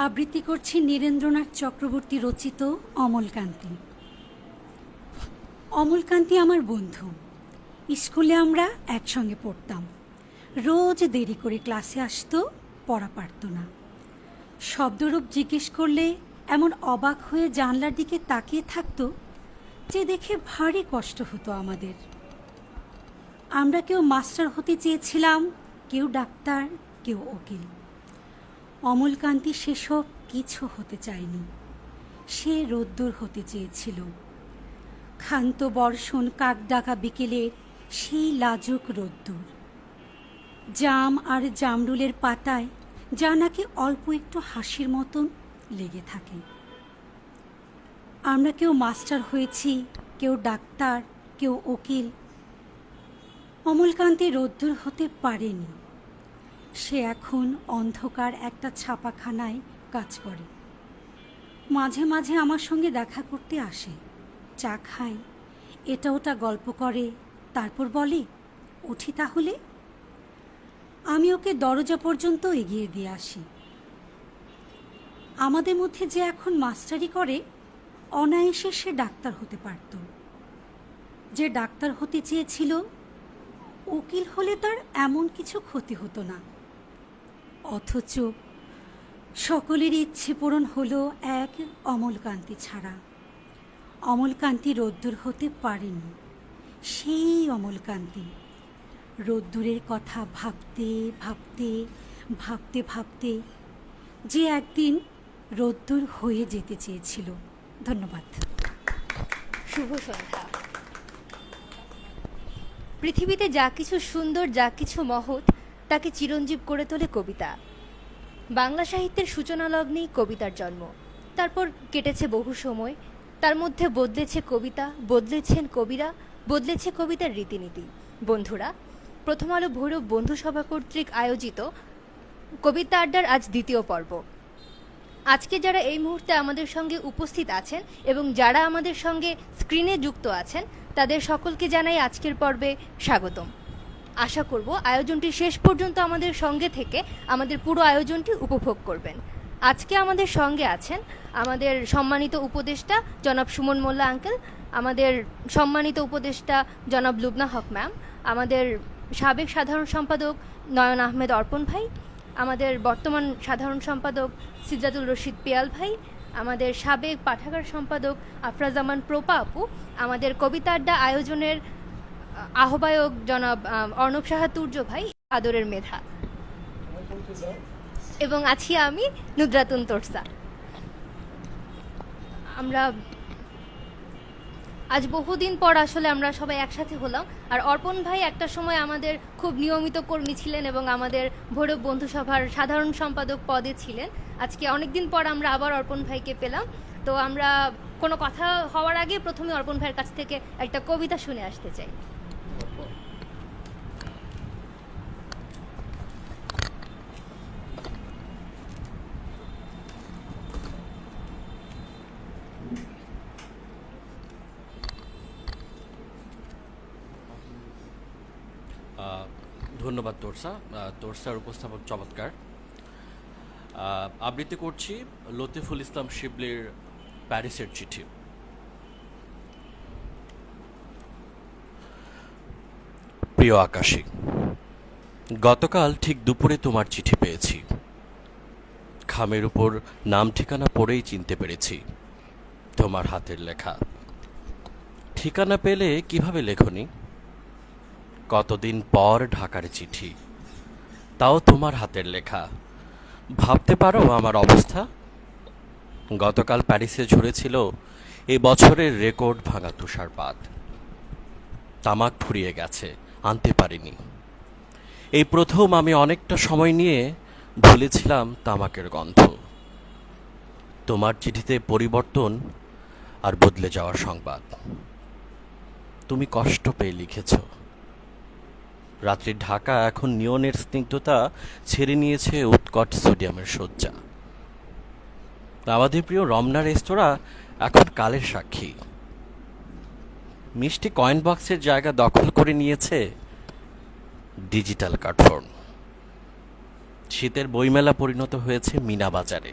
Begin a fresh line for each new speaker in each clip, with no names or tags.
আবৃত্তি করছি নীরেন্দ্রনাথ চক্রবর্তী রচিত অমলকান্তি। অমলকান্তি আমার বন্ধু। স্কুলে আমরা একসঙ্গে পড়তাম। রোজ দেরি করে ক্লাসে আসতো, পড়া পারত না। শব্দরূপ জিজ্ঞেস করলে এমন অবাক হয়ে জানলার দিকে তাকিয়ে থাকতো যে দেখে ভারী কষ্ট হতো আমাদের। আমরা কেউ মাস্টার হতে চেয়েছিলাম, কেউ ডাক্তার, কেউ উকিল। অমলকান্তি সেসব কিছু হতে চায়নি। সে রোদ্দুর হতে চেয়েছিল। ক্ষান্ত বর্ষণ কাকডাকা বিকেলের সেই লাজুক রোদ্দুর, জাম আর জামরুলের পাতায় যা নাকি অল্প একটু হাসির মতন লেগে থাকে। আমরা কেউ মাস্টার হয়েছি, কেউ ডাক্তার, কেউ উকিল। অমলকান্তি রোদ্দুর হতে পারেনি। সে এখন অন্ধকার একটা ছাপাখানায় কাজ করে। মাঝে মাঝে আমার সঙ্গে দেখা করতে আসে, চা খায়, এটা ওটা গল্প করে, তারপর বলে উঠি তাহলে। আমি ওকে দরজা পর্যন্ত এগিয়ে দিয়ে আসি। আমাদের মধ্যে যে এখন মাস্টারি করে, অনায়াসে সে ডাক্তার হতে পারত। যে ডাক্তার হতে চেয়েছিল, উকিল হলে তার এমন কিছু ক্ষতি হতো না। অথচ সকলের ইচ্ছে পূরণ হলো এক অমলকান্তি ছাড়া। অমলকান্তি রোদ্দুর হতে পারেনি। সেই অমলকান্তি রোদ্দুরের কথা ভাবতে ভাবতে ভাবতে ভাবতে যে একদিন রোদ্দুর হয়ে যেতে চেয়েছিল। ধন্যবাদ।
শুভ সন্ধ্যা। পৃথিবীতে যা কিছু সুন্দর, যা কিছু মহৎ, তাকে চিরঞ্জীব করে তোলে কবিতা। বাংলা সাহিত্যের সূচনা লগ্নেই কবিতার জন্ম। তারপর কেটেছে বহু সময়, তার মধ্যে বদলেছে কবিতা, বদলেছেন কবিরা, বদলেছে কবিতার রীতিনীতি। বন্ধুরা, প্রথম আলো ভৈরব বন্ধুসভা কর্তৃক আয়োজিত কবিতা আড্ডার আজ দ্বিতীয় পর্ব। আজকে যারা এই মুহূর্তে আমাদের সঙ্গে উপস্থিত আছেন এবং যারা আমাদের সঙ্গে স্ক্রিনে যুক্ত আছেন, তাদের সকলকে জানাই আজকের পর্বে স্বাগতম। আশা করব আয়োজনটি শেষ পর্যন্ত আমাদের সঙ্গে থেকে আমাদের পুরো আয়োজনটি উপভোগ করবেন। আজকে আমাদের সঙ্গে আছেন আমাদের সম্মানিত উপদেষ্টা জনাব সুমন মোল্লা আঙ্কেল, আমাদের সম্মানিত উপদেষ্টা জনাব লুবনা হক ম্যাম, আমাদের সাবেক সাধারণ সম্পাদক নয়ন আহমেদ অর্পণ ভাই, আমাদের বর্তমান সাধারণ সম্পাদক সিজাতুল রশিদ পিয়াল ভাই, আমাদের সাবেক পাঠাগার সম্পাদক আফরাজামান প্রপা আপু, আমাদের কবিতা আড্ডা আয়োজনের আহ্বায়ক জনাব অর্ণব সাহা তুর্য ভাই, আদরের মেধা, এবং আছি আমি নুদরাতুন তোরসা। আমরা আজ বহুদিন পর আসলে আমরা সবাই একসাথে হলাম। আর অর্পণ ভাই একটা সময় আমাদের খুব নিয়মিত কর্মী ছিলেন এবং আমাদের ভৈরব বন্ধুসভার সাধারণ সম্পাদক পদে ছিলেন। আজকে অনেকদিন পর আমরা আবার অর্পণ ভাইকে পেলাম। তো আমরা কোনো কথা হওয়ার আগে প্রথমে অর্পণ ভাইয়ের কাছ থেকে একটা কবিতা শুনে আসতে চাই।
ধন্যবাদ তোরসা। তোরসার উপস্থাপন চমৎকার। আবৃত্তি করছি লতিফুল ইসলাম শিবলির প্যারিসের চিঠি। প্রিয় আকাশী, গতকাল ঠিক দুপুরে তোমার চিঠি পেয়েছি। খামের উপর নাম ঠিকানা পড়েই চিনতে পেরেছি তোমার হাতের লেখা। ঠিকানা পেলে কিভাবে লেখনি? কতদিন পর ঢাকার চিঠি, তাও তোমার হাতের লেখা। ভাবতে পারো আমার অবস্থা? গতকাল প্যারিসে ঝরেছিল এই বছরের রেকর্ড ভাঙা তুষারপাত। তামাক ফুরিয়ে গেছে, আনতে পারিনি। এই প্রথম আমি অনেকটা সময় নিয়ে ভুলেছিলাম তামাকের গন্ধ। তোমার চিঠিতে পরিবর্তন আর বদলে যাওয়ার সংবাদ। তুমি কষ্ট পেয়ে লিখেছ। রাত্রির ঢাকা এখন নিয়নের স্নিগ্ধতা ছেড়ে নিয়েছে উৎকট সোডিয়ামের শয্যা। আমাদের প্রিয় রমনা রেস্তোরাঁ এখন কালের সাক্ষী। মিষ্টি কয়েন বক্সের জায়গা দখল করে নিয়েছে ডিজিটাল কার্টফোন। শীতের বইমেলা পরিণত হয়েছে মিনা বাজারে।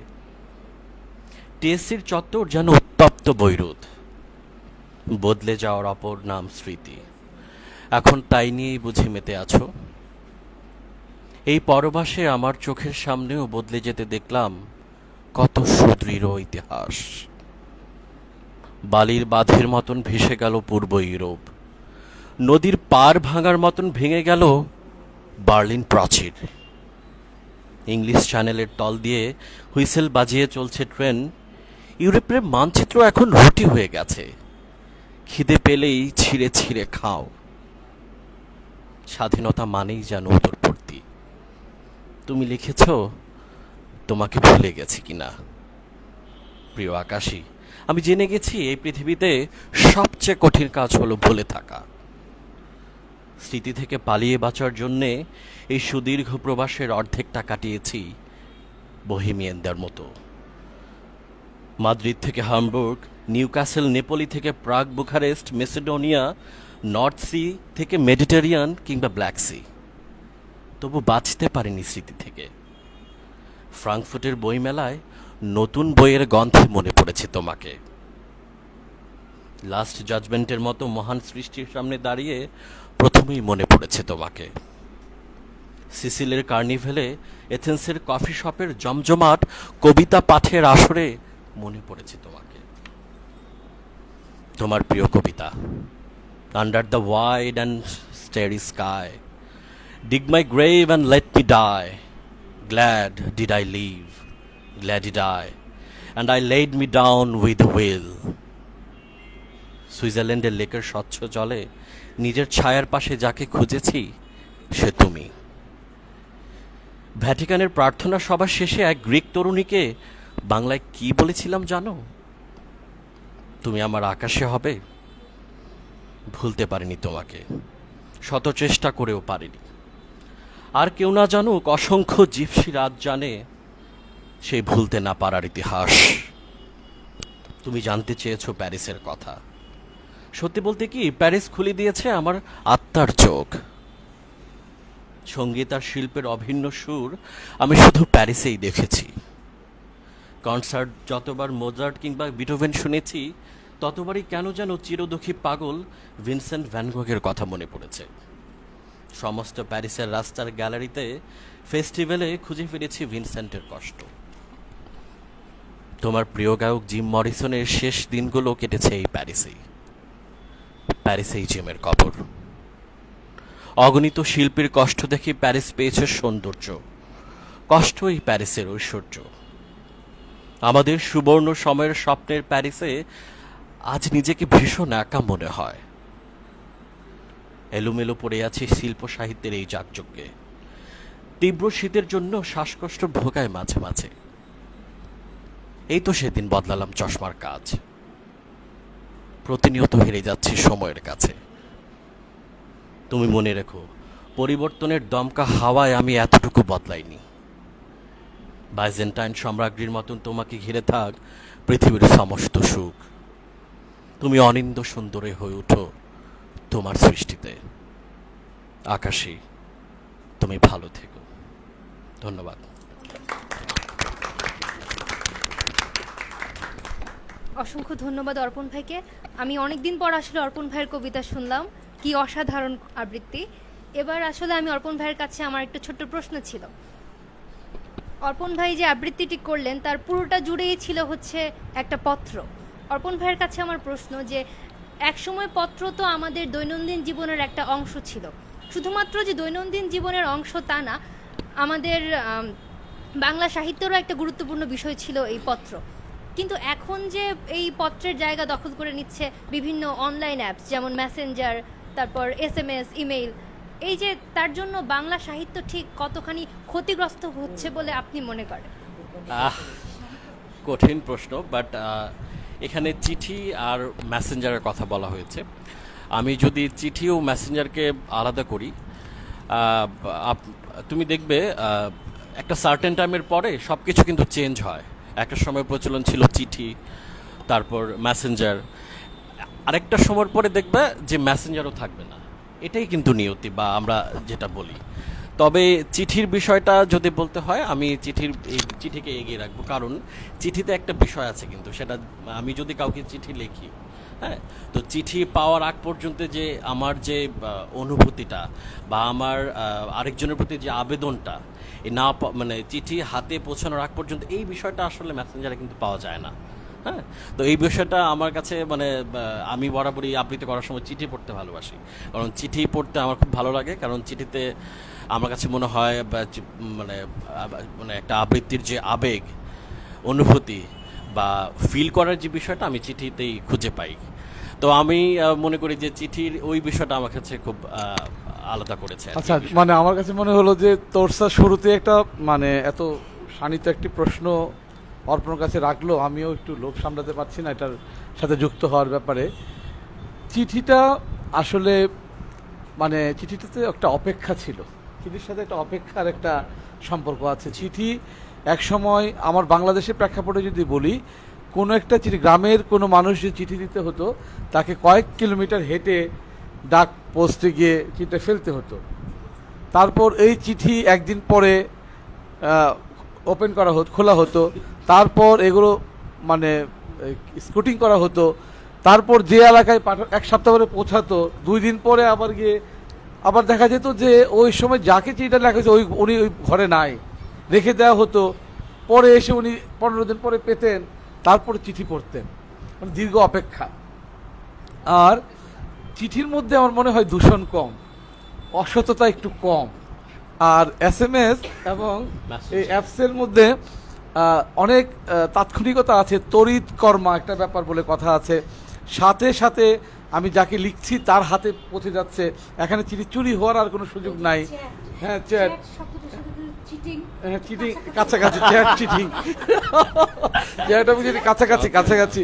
টিএসসির চত্বর যেন উত্তপ্ত বৈরুত, বদলে যাওয়ার অপর নাম স্মৃতি। এখন তাই নিয়েই বুঝি মেতে আছো। এই পরবাসে আমার চোখের সামনেও বদলে যেতে দেখলাম কত সুদৃঢ় ইতিহাস। বালির বাঁধের মতন ভেসে গেল পূর্ব ইউরোপ, নদীর পার ভাঙার মতন ভেঙে গেল বার্লিন প্রাচীর। ইংলিশ চ্যানেলের তল দিয়ে হুইসেল বাজিয়ে চলছে ট্রেন। ইউরোপের মানচিত্র এখন রুটি হয়ে গেছে, খিদে পেলেই ছিঁড়ে ছিঁড়ে খাও। স্বাধীনতা মানেই যেন উত্তরপূর্তি। তুমি লিখেছ তোমাকে ভুলে গেছি কিনা। প্রিয় আকাশী, আমি জেনে গেছি এই পৃথিবীতে সবচেয়ে কঠিন কাজ হলো ভুলে থাকা। স্মৃতি থেকে পালিয়ে বাঁচার জন্যে এই সুদীর্ঘ প্রবাসের অর্ধেকটা কাটিয়েছি বহিমিয়ানদের মতো। মাদ্রিদ থেকে হামবুর্গ, নিউক্যাসল, নেপোলি থেকে প্রাগ, বুখারেস্ট, মেসিডোনিয়া, নর্থ সি থেকে মেডিটেরিয়ান কিংবা ব্ল্যাক সি, তবু বাঁচতে পারিনি স্মৃতি থেকে। ফ্রাঙ্কফুটের বইমেলায় নতুন বইয়ের গন্ধে মনে পড়েছে তোমাকে। লাস্ট জাজমেন্টের মতো মহান সৃষ্টির সামনে দাঁড়িয়ে প্রথমেই মনে পড়েছে তোমাকে। সিসিলের কার্নিভেলে, এথেন্সের কফি শপের জমজমাট কবিতা পাঠের আসরে মনে পড়েছে তোমাকে। তোমার প্রিয় কবিতা under the wide and starry sky, dig my grave and let me die, glad did I live, glad did I, and I laid me down with a will. সুইজারল্যান্ডের লেকের স্বচ্ছ জলে নিজের ছায়ার পাশে যাকে খুঁজেছি সে তুমি। ভ্যাটিকানের প্রার্থনা সভা শেষে এক গ্রিক তরুণীকে বাংলায় কি বলেছিলাম জানো? তুমি আমার আকাশে হবে। ভুলতে পারিনি তোমাকে, শত চেষ্টা করেও পারিনি। আর কেউ না জানুক, অসংখ্য জিপসি রাত জানে সেই ভুলতে না পারার ইতিহাস। তুমি জানতে চেয়েছো প্যারিসের কথা। সত্যি বলতে কি, প্যারিস খুলে দিয়েছে আমার আত্মার চোখ। সঙ্গীত আর শিল্পের অভিন্ন সুর আমি শুধু প্যারিসেই দেখেছি। কনসার্ট যতবার মোজার্ট কিংবা বিটোভেন শুনেছি, ততবারই কেন যেন চিরদুখী পাগল ভিনসেন্ট ভ্যান গোগের কথা মনে পড়েছে। সমস্ত প্যারিসের রাস্তার গ্যালারিতে, ফেস্টিভ্যালে খুঁজে ফিরেছি ভিনসেন্টের কষ্ট। তোমার প্রিয় গায়ক জিম মরিসনের শেষ দিনগুলো কেটেছে এই প্যারিসেই। প্যারিসেই জিমের কবর। অগণিত শিল্পীর কষ্ট দেখে প্যারিস পেয়েছে সৌন্দর্য, কষ্টই প্যারিসের ঐশ্বর্য। আমাদের সুবর্ণ সময়ের স্বপ্নের প্যারিসে আজ নিজেকে ভীষণ একা মনে হয়। এলোমেলো পড়ে আছে শিল্প সাহিত্যের এই যাগযজ্ঞে। তীব্র শীতের জন্য শ্বাসকষ্ট ভোগায় মাঝে মাঝে। এই তো সেদিন বদলালাম চশমার কাজ। প্রতিনিয়ত হেরে যাচ্ছি সময়ের কাছে। তুমি মনে রেখো, পরিবর্তনের দমকা হাওয়ায় আমি এতটুকু বদলাইনি। বাইজেন্টাইন সম্রাজ্ঞীর মতন তোমাকে ঘিরে থাক পৃথিবীর সমস্ত সুখ। তুমি অনিন্দ সুন্দরে হয়ে ওঠো তোমার সৃষ্টিতে। আকাশী, তুমি ভালো থেকো। ধন্যবাদ।
অসংখ্য ধন্যবাদ অর্পণ ভাইকে। আমি অনেকদিন পর আসলে অর্পণ ভাইয়ের কবিতা শুনলাম, কি অসাধারণ আবৃত্তি। এবার আসলে আমি অর্পণ ভাইয়ের কাছে আমার একটা ছোট্ট প্রশ্ন ছিল। অর্পণ ভাই যে আবৃত্তিটি করলেন তার পুরোটা জুড়েই ছিল হচ্ছে একটা পত্র। অর্পণ ভাইয়ের কাছে আমার প্রশ্ন যে একসময় পত্র তো আমাদের দৈনন্দিন জীবনের একটা অংশ ছিল। শুধুমাত্র যে দৈনন্দিন জীবনের অংশ তা না, আমাদের বাংলা সাহিত্যেরও একটা গুরুত্বপূর্ণ বিষয় ছিল এই পত্র। কিন্তু এখন যে এই পত্রের জায়গা দখল করে নিচ্ছে বিভিন্ন অনলাইন অ্যাপস, যেমন মেসেঞ্জার, তারপর SMS, ইমেইল, এই যে তার জন্য বাংলা সাহিত্য ঠিক কতখানি ক্ষতিগ্রস্ত হচ্ছে বলে আপনি মনে করেন?
কঠিন প্রশ্ন, বাট এখানে চিঠি আর মেসেঞ্জারের কথা বলা হয়েছে। আমি যদি চিঠি ও মেসেঞ্জারকে আলাদা করি, তুমি দেখবে একটা সার্টেন টাইমের পরে সব কিছু কিন্তু চেঞ্জ হয়। একটা সময় প্রচলন ছিল চিঠি, তারপর মেসেঞ্জার, আরেকটা সময়ের পরে দেখবে যে মেসেঞ্জারও থাকবে না। এটাই কিন্তু নিয়তি, বা আমরা যেটা বলি। তবে চিঠির বিষয়টা যদি বলতে হয়, আমি চিঠিকে এগিয়ে রাখবো, কারণ চিঠিতে একটা বিষয় আছে, কিন্তু সেটা আমি যদি কাউকে চিঠি লিখি, হ্যাঁ, তো চিঠি পাওয়ার আগ পর্যন্ত যে আমার যে অনুভূতিটা বা আমার আরেকজনের প্রতি যে আবেদনটা, এই মানে চিঠি হাতে পৌঁছানোর আগ পর্যন্ত এই বিষয়টা আসলে মেসেঞ্জারে কিন্তু পাওয়া যায় না। হ্যাঁ, তো এই বিষয়টা আমার কাছে মানে আমি বরাবরই আবৃত্তি করার সময় চিঠি পড়তে ভালোবাসি, কারণ চিঠি পড়তে আমার খুব ভালো লাগে, কারণ চিঠিতে আমার কাছে মনে হয় মানে মানে একটা আবৃত্তির যে আবেগ, অনুভূতি বা ফিল করার যে বিষয়টা আমি চিঠিতেই খুঁজে পাই। তো আমি মনে করি যে চিঠির ওই বিষয়টা আমার কাছে খুব আলাদা করেছে আর কি
আচ্ছা,
এই বিষয়টা।
মানে আমার কাছে মনে হলো যে তোরসা শুরুতে একটা মানে এত শানিত একটি প্রশ্ন অর্পণের কাছে রাখলো, আমিও একটু লোভ সামলাতে পারছি না এটার সাথে যুক্ত হওয়ার ব্যাপারে। চিঠিটা আসলে মানে চিঠিটাতে একটা অপেক্ষা ছিল, চিঠির সাথে একটা অপেক্ষার একটা সম্পর্ক আছে। চিঠি এক সময় আমার বাংলাদেশের প্রেক্ষাপটে যদি বলি, কোনো একটা চিঠি, গ্রামের কোনো মানুষ যে চিঠি দিতে হতো তাকে কয়েক কিলোমিটার হেঁটে ডাক পোস্টে গিয়ে চিঠিটা ফেলতে হতো। তারপর এই চিঠি একদিন পরে ওপেন করা হতো, খোলা হতো, তারপর এগুলো মানে স্কুটিং করা হতো, তারপর যে এলাকায় এক সপ্তাহ পরে পৌঁছাতো, 2 দিন পরে আবার গিয়ে আবার দেখা যেত যে ওই সময় যাকে চিঠিটা লেখা হয়েছে উনি ওই ঘরে নাই, রেখে দেওয়া হতো, পরে এসে উনি 15 দিন পরে পেতেন, তারপরে চিঠি পড়তেন, মানে দীর্ঘ অপেক্ষা। আর চিঠির মধ্যে আমার মনে হয় দূষণ কম, অসততা একটু কম, আর SMS এবং এই অ্যাপসের মধ্যে অনেক তাৎক্ষণিকতা আছে, তড়িৎ কর্মা একটা ব্যাপার বলে কথা আছে, সাথে সাথে আমি যাকে লিখছি তার হাতে পৌঁছে যাচ্ছে, এখানে চিঠি চুরি হওয়ার আর কোনো সুযোগ নাই। হ্যাঁ, চ্যাট, হ্যাঁ চিটিং, কাছাকাছি চ্যাট চিটিং, চ্যাট আমি যদি কাছাকাছি কাছাকাছি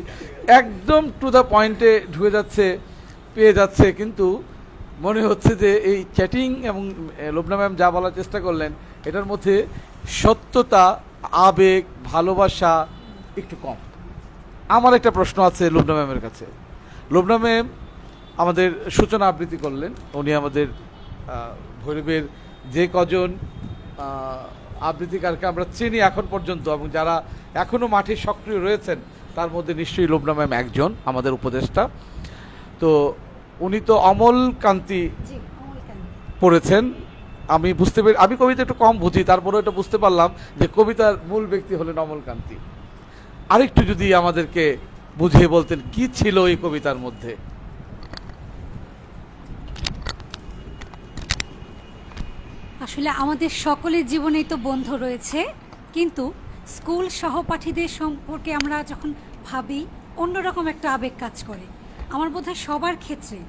একদম টু দ্য পয়েন্টে ঢুকে যাচ্ছে, পেয়ে যাচ্ছে। কিন্তু মনে হচ্ছে যে এই চ্যাটিং এবং লোবনা ম্যাম যা বলার চেষ্টা করলেন এটার মধ্যে সত্যতা, আবেগ, ভালোবাসা একটু কম। আমার একটা প্রশ্ন আছে লোবনা ম্যামের কাছে। লোবনা ম্যাম আমাদের সূচনা আবৃত্তি করলেন, উনি আমাদের ভৈরবের যে কজন আবৃত্তিকারকে আমরা চিনি এখন পর্যন্ত এবং যারা এখনও মাঠে সক্রিয় রয়েছেন তার মধ্যে নিশ্চয়ই লোবনা ম্যাম একজন, আমাদের উপদেষ্টা। তো উনি তো অমল কান্তি পড়েছেন, আমি বুঝতে পেরে, আমি কবিতা একটু কম বুঝি, তারপরেও এটা বুঝতে পারলাম যে কবিতার মূল ব্যক্তি হলেন অমল কান্তি। আরেকটু যদি আমাদেরকে বুঝিয়ে বলতেন কি ছিল এই কবিতার মধ্যে।
আসলে আমাদের সকলের জীবনেই তো বন্ধু রয়েছে, কিন্তু স্কুল সহপাঠীদের সম্পর্কে আমরা যখন ভাবি অন্যরকম একটা আবেগ কাজ করে। আমার বোধহয় সবার ক্ষেত্রে,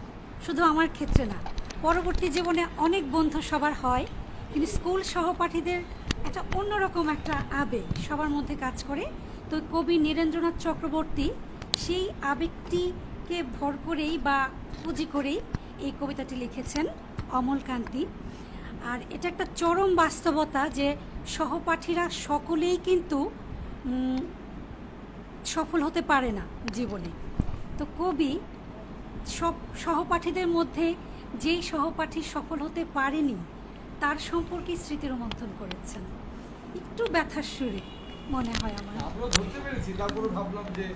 শুধু আমার ক্ষেত্রে না, পরবর্তী জীবনে অনেক বন্ধু সবার হয়, কিন্তু স্কুল সহপাঠীদের একটা অন্যরকম একটা আবেগ সবার মধ্যে কাজ করে। তো কবি নীরেন্দ্রনাথ চক্রবর্তী সেই আবেগটিকে ভর করেই বা পুঁজি করেই এই কবিতাটি লিখেছেন অমল কান্তি। আর এটা একটা চরম বাস্তবতা যে সহপাঠীরা সকলেই কিন্তু সফল হতে পারে না জীবনে। তো কবি সব সহপাঠীদের মধ্যে যেই সহপাঠী সফল হতে পারেনি তার সম্পর্কে স্মৃতি রোমন্থন করেছেন, একটু ব্যথার সুরে মনে হয় আমার।
আমরা ধরতে পেরেছি, তারপরে ভাবলাম যে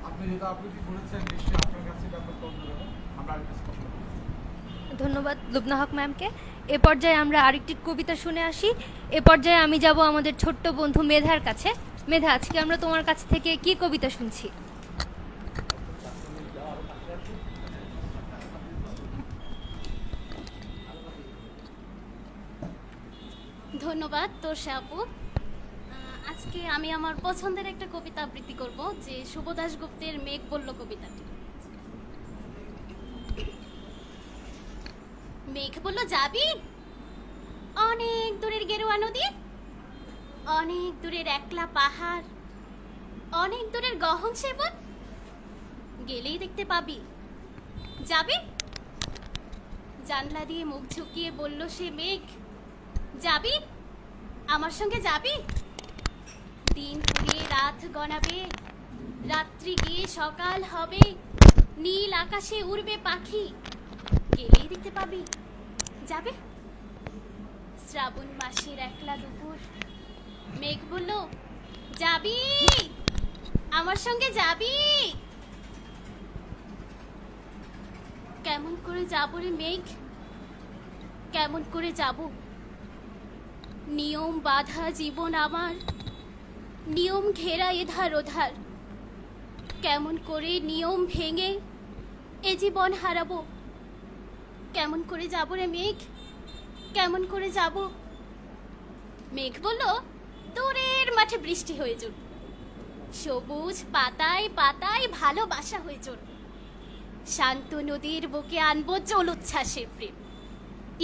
আপনি যেটা আবৃত্তি করেছেন নিশ্চয়ই আপনার কাছে ব্যাপারটা অন্যরকম, আমরা আরেকটু স্পষ্ট করতে চাই।
ধন্যবাদ লুবনা হক ম্যামকে। এ পর্যায়ে আমরা আরেকটি কবিতা শুনে আসি। এ পর্যায়ে আমি যাব আমাদের ছোট্ট বন্ধু মেধার কাছে। মেধা, আজকে আমরা তোমার কাছ থেকে কি কবিতা শুনছি?
ধন্যবাদ তোষা আপু। আজকে আমি আমার পছন্দের একটা কবিতা আবৃত্তি করব, যে শুভ দাশগুপ্তের মেঘ বলল কবিতাটি। মেঘ বলল যাবি অনেক দূরের গেরুয়া নদী, অনেক দূরের একলা পাহাড়, অনেক দূরের গহন সেবন, গেলেই দেখতে পাবি। যাবি? জানলা দিয়ে মুখ ঝুঁকিয়ে বলল সে মেঘ, যাবি আমার সঙ্গে যাবি? দিন ফুরিয়ে রাত গনাবে, রাত্রি গিয়ে সকাল হবে, নীল আকাশে উড়বে পাখি, গেলেই দেখতে পাবি। যাবে? শ্রাবণ মাসের একলা দুপুর। মেঘ বলল, যাবি? আমার সঙ্গে যাবি? কেমন করে যাবো রে মেঘ, কেমন করে যাব? নিয়ম বাঁধা জীবন আমার, নিয়ম ঘেরা এধার ওধার। কেমন করে নিয়ম ভেঙে এ জীবন হারাবো? কেমন করে যাব রে মেঘ, কেমন করে যাব? মেঘ বলল, দূরের মাঠে বৃষ্টি হয়ে চল, সবুজ পাতায় পাতায় ভালোবাসা হয়ে চল। শান্ত নদীর বুকে আনবো জলোচ্ছ্বাসের প্রেম।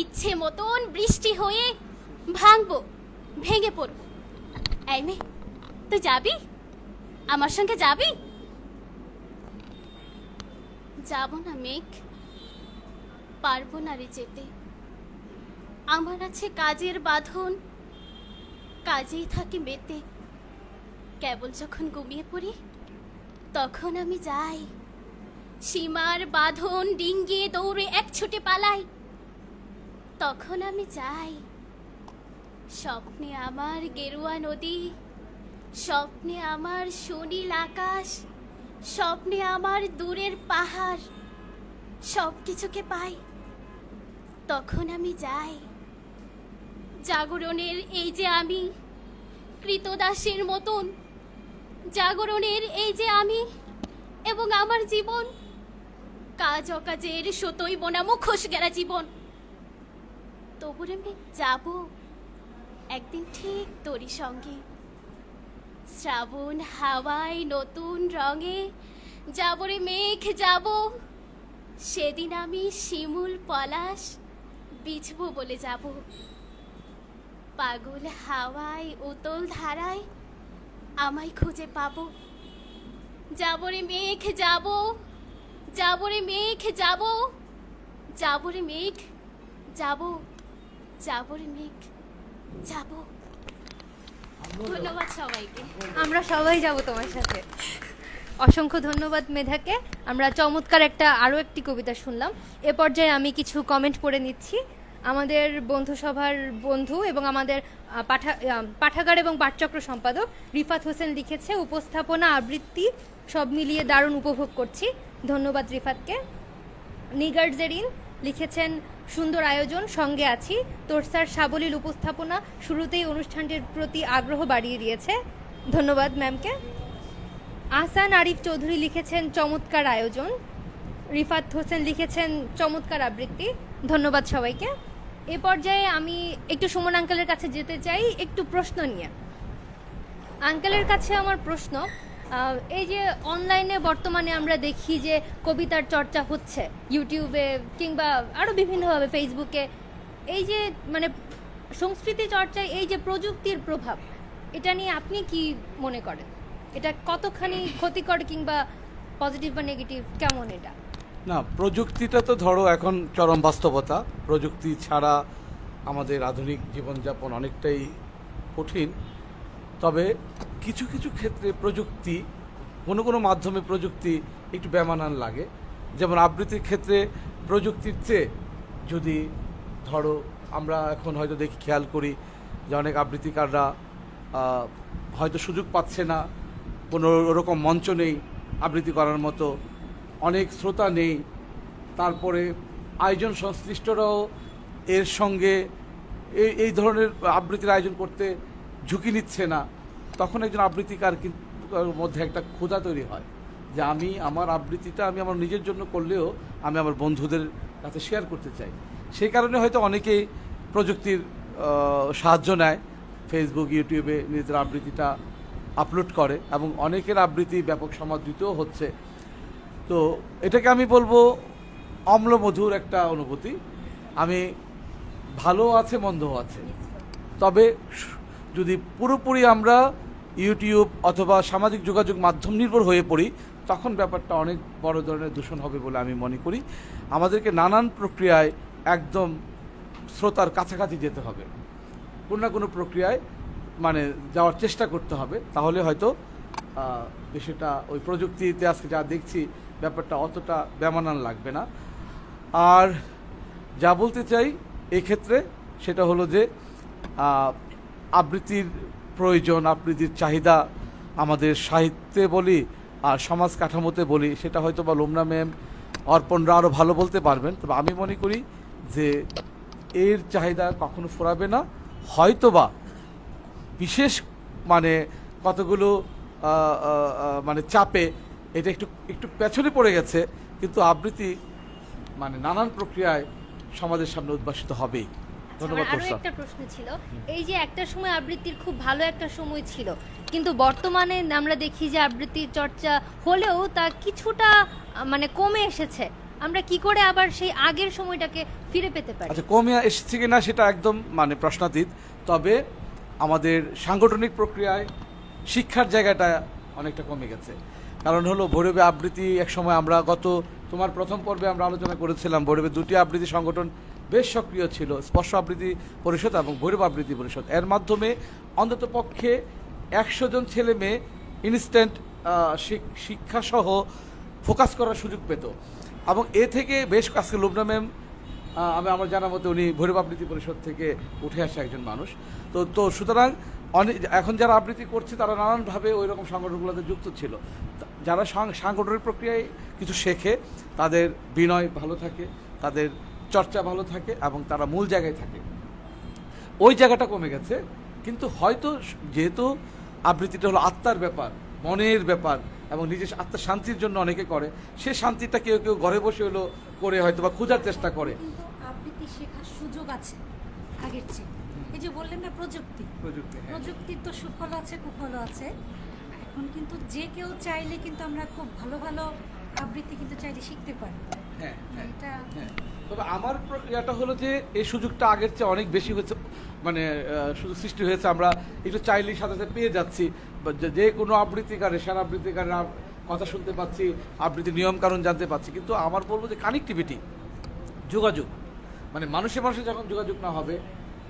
ইচ্ছে মতন বৃষ্টি হয়ে ভাঙবো, ভেঙে পড়বো। এই মেয়ে, তুই যাবি? আমার সঙ্গে যাবি? যাব না মেঘ, পারবো না রে যেতে। আমার আছে কাজের বাঁধন, কাজেই থাকি মেতে। কেবল যখন ঘুমিয়ে পড়ি তখন আমি যাই, সীমার বাঁধন ডিঙ্গিয়ে দৌড়ে এক ছুটে পালাই। তখন আমি যাই, স্বপ্নে আমার গেরুয়া নদী, স্বপ্নে আমার সুনীল আকাশ, স্বপ্নে আমার দূরের পাহাড়, সব কিছুকে পাই। তখন আমি যাই। জাগরণের এই যে আমি, কৃতদাসের মতন জাগরণের এই যে আমি এবং আমার জীবন, কাজ অকাজের সতই বোনা মুখোশ গেরা জীবন। তবুরে আমি যাব একদিন ঠিক তোরই সঙ্গে। শ্রাবণ হাওয়ায় নতুন রঙে যাব রে মেঘ, যাব। সেদিন আমি শিমুল পলাশ বিছবো বলে যাব। পাগল হাওয়ায় উতল ধারায় আমায় খুঁজে পাবো। যাব রে মেঘ, যাব, যাব রে মেঘ, যাব, যাব রে মেঘ, যাব, যাব রে মেঘ, যাব। ধন্যবাদ সবাইকে।
আমরা সবাই যাব তোমার সাথে। অসংখ্য ধন্যবাদ মেধাকে। আমরা চমৎকার আরও একটি কবিতা শুনলাম। এ পর্যায়ে আমি কিছু কমেন্ট পড়ে নিচ্ছি। আমাদের বন্ধু সভার বন্ধু এবং আমাদের পাঠাগার এবং পাঠচক্র সম্পাদক রিফাত হোসেন লিখেছে, উপস্থাপনা আবৃত্তি সব মিলিয়ে দারুণ উপভোগ করছি। ধন্যবাদ রিফাতকে। নিগার জেরিন লিখেছেন, সুন্দর আয়োজন, সঙ্গে আছি। তোরসার সাবলীল উপস্থাপনা শুরুতেই অনুষ্ঠানটির প্রতি আগ্রহ বাড়িয়ে দিয়েছে। ধন্যবাদ ম্যামকে। আহসান আরিফ চৌধুরী লিখেছেন, চমৎকার আয়োজন। রিফাত হোসেন লিখেছেন, চমৎকার আবৃত্তি। ধন্যবাদ সবাইকে। এ পর্যায়ে আমি একটু সুমন আঙ্কেলের কাছে যেতে চাই একটু প্রশ্ন নিয়ে। আঙ্কেলের কাছে আমার প্রশ্ন, এই যে অনলাইনে বর্তমানে আমরা দেখি যে কবিতার চর্চা হচ্ছে ইউটিউবে কিংবা আরও বিভিন্নভাবে ফেসবুকে, এই যে মানে সংস্কৃতি চর্চায় এই যে প্রযুক্তির প্রভাব, এটা নিয়ে আপনি কি মনে করেন? এটা কতখানি ক্ষতিকর কিংবা পজিটিভ বা নেগেটিভ, কেমন এটা?
না, প্রযুক্তিটা তো ধরো এখন চরম বাস্তবতা। প্রযুক্তি ছাড়া আমাদের আধুনিক জীবনযাপন অনেকটাই কঠিন। তবে কিছু কিছু ক্ষেত্রে প্রযুক্তি, কোনো কোনো মাধ্যমে প্রযুক্তি একটু বেমানান লাগে। যেমন আবৃত্তির ক্ষেত্রে প্রযুক্তির চেয়ে যদি ধরো আমরা এখন হয়তো দেখি, খেয়াল করি যে অনেক আবৃত্তিকাররা হয়তো সুযোগ পাচ্ছে না, কোনো ওরকম মঞ্চ নেই আবৃত্তি করার মতো, অনেক শ্রোতা নেই, তারপরে আয়োজন সংশ্লিষ্টরাও এর সঙ্গে এই ধরনের আবৃত্তির আয়োজন করতে ঝুঁকি নিচ্ছে না। তখন একজন আবৃত্তিকার কিন্তু মধ্যে একটা ক্ষুধা তৈরি হয় যে আমি আমার আবৃত্তিটা আমি আমার নিজের জন্য করলেও আমি আমার বন্ধুদের কাছে শেয়ার করতে চাই। সেই কারণে হয়তো অনেকেই প্রযুক্তির সাহায্য নেয়, ফেসবুক ইউটিউবে নিজেদের আবৃত্তিটা আপলোড করে এবং অনেকের আবৃত্তি ব্যাপক সমাদৃতও হচ্ছে। তো এটাকে আমি বলবো অম্লমধুর একটা অনুভূতি। আমি ভালো আছে মন্দও আছে, তবে যদি পুরোপুরি আমরা ইউটিউব অথবা সামাজিক যোগাযোগ মাধ্যম নির্ভর হয়ে পড়ি তখন ব্যাপারটা অনেক বড় ধরনের দূষণ হবে বলে আমি মনে করি। আমাদেরকে নানান প্রক্রিয়ায় একদম শ্রোতার কাছাকাছি যেতে হবে, কোনো না কোনো প্রক্রিয়ায় মানে যাওয়ার চেষ্টা করতে হবে, তাহলে হয়তো বিষয়টা ওই প্রযুক্তিতে আজকে যা দেখছি ব্যাপারটা অতটা বেমানান লাগবে না। আর যা বলতে চাই এক্ষেত্রে সেটা হলো যে আবৃত্তির প্রয়োজন, আবৃত্তির চাহিদা আমাদের সাহিত্যে বলি আর সমাজ কাঠামোতে বলি, সেটা হয়তো বা লোমনা ম্যাম, অর্পণরা আরও ভালো বলতে পারবেন। তবে আমি মনে করি যে এর চাহিদা কখনো ফুরাবে না, হয়তোবা বিশেষ মানে কতগুলো মানে চাপে এটা একটু একটু পেছনে পড়ে গেছে, কিন্তু আবৃত্তি মানে নানান প্রক্রিয়ায় সমাজের সামনে উদ্ভাসিত হবেই। ধন্যবাদ
আমার আরো
তোরসা।
একটা প্রশ্ন ছিল, এই যে একটা সময় আবৃত্তির খুব ভালো একটা সময় ছিল, কিন্তু বর্তমানে আমরা দেখি যে আবৃত্তির চর্চা হলেও তা কিছুটা মানে কমে এসেছে। আমরা কি করে আবার সেই আগের সময়টাকে ফিরে পেতে পারি?
আচ্ছা, কমে এসেছে কিনা সেটা একদম মানে প্রশ্নাতীত, তবে আমাদের সাংগঠনিক প্রক্রিয়ায় শিক্ষার জায়গাটা অনেকটা কমে গেছে। কারণ হলো ভৈরবে আবৃত্তি এক সময় আমরা তোমার প্রথম পর্বে আমরা আলোচনা করেছিলাম, ভৈরবে দুটি আবৃত্তি সংগঠন বেশ সক্রিয় ছিল, স্পর্শ আবৃত্তি পরিষদ এবং ভৈরব আবৃত্তি পরিষদ। এর মাধ্যমে অন্তত পক্ষে 100 জন ছেলে মেয়ে ইনস্ট্যান্ট শিক্ষাসহ ফোকাস করার সুযোগ পেত। এবং এ থেকে বেশ আজকে লোমনা ম্যাম, আমি আমার জানা মতে উনি ভৈরব আবৃত্তি পরিষদ থেকে উঠে আসা একজন মানুষ। তো সুতরাং এখন যারা আবৃত্তি করছে তারা নানানভাবে ওই রকম সংগঠনগুলোতে যুক্ত ছিল। যারা সাংগঠনিক প্রক্রিয়ায় কিছু শেখে তাদের বিনয় ভালো থাকে, তাদের চর্চা ভালো থাকে এবং তারা মূল জায়গায় থাকে। ওই জায়গাটা কমে গেছে, কিন্তু হয়তো যেহেতু আবৃত্তিটা হলো আত্মার ব্যাপার, মনের ব্যাপার এবং নিজের আত্মার শান্তির জন্য অনেকে করে, সে শান্তিটা কেউ কেউ ঘরে বসে হলো করে হয়তো বা খোঁজার চেষ্টা করে।
কিন্তু আবৃত্তি শেখার সুযোগ আছে আগের চেয়ে। এই যে বললেন না প্রযুক্তি, প্রযুক্তির তো সুফল আছে কুফলও আছে। এখন কিন্তু যে কেউ চাইলে কিন্তু আমরা খুব ভালো ভালো আবৃত্তি কিন্তু চাইলে শিখতে পারি।
হ্যাঁ হ্যাঁ
এটা
হ্যাঁ। তবে আমার প্রক্রিয়াটা হলো যে এই সুযোগটা আগের চেয়ে অনেক বেশি হয়েছে, মানে সুযোগ সৃষ্টি হয়েছে। আমরা একটু চাইলেই সাথে সাথে পেয়ে যাচ্ছি, যে কোনো আবৃত্তিকারে সেরা আবৃত্তিকারের কথা শুনতে পাচ্ছি, আবৃত্তির নিয়মকানুন জানতে পাচ্ছি। কিন্তু আমার বলবো যে কানেক্টিভিটি, যোগাযোগ, মানে মানুষের মানুষের যখন যোগাযোগ না হবে,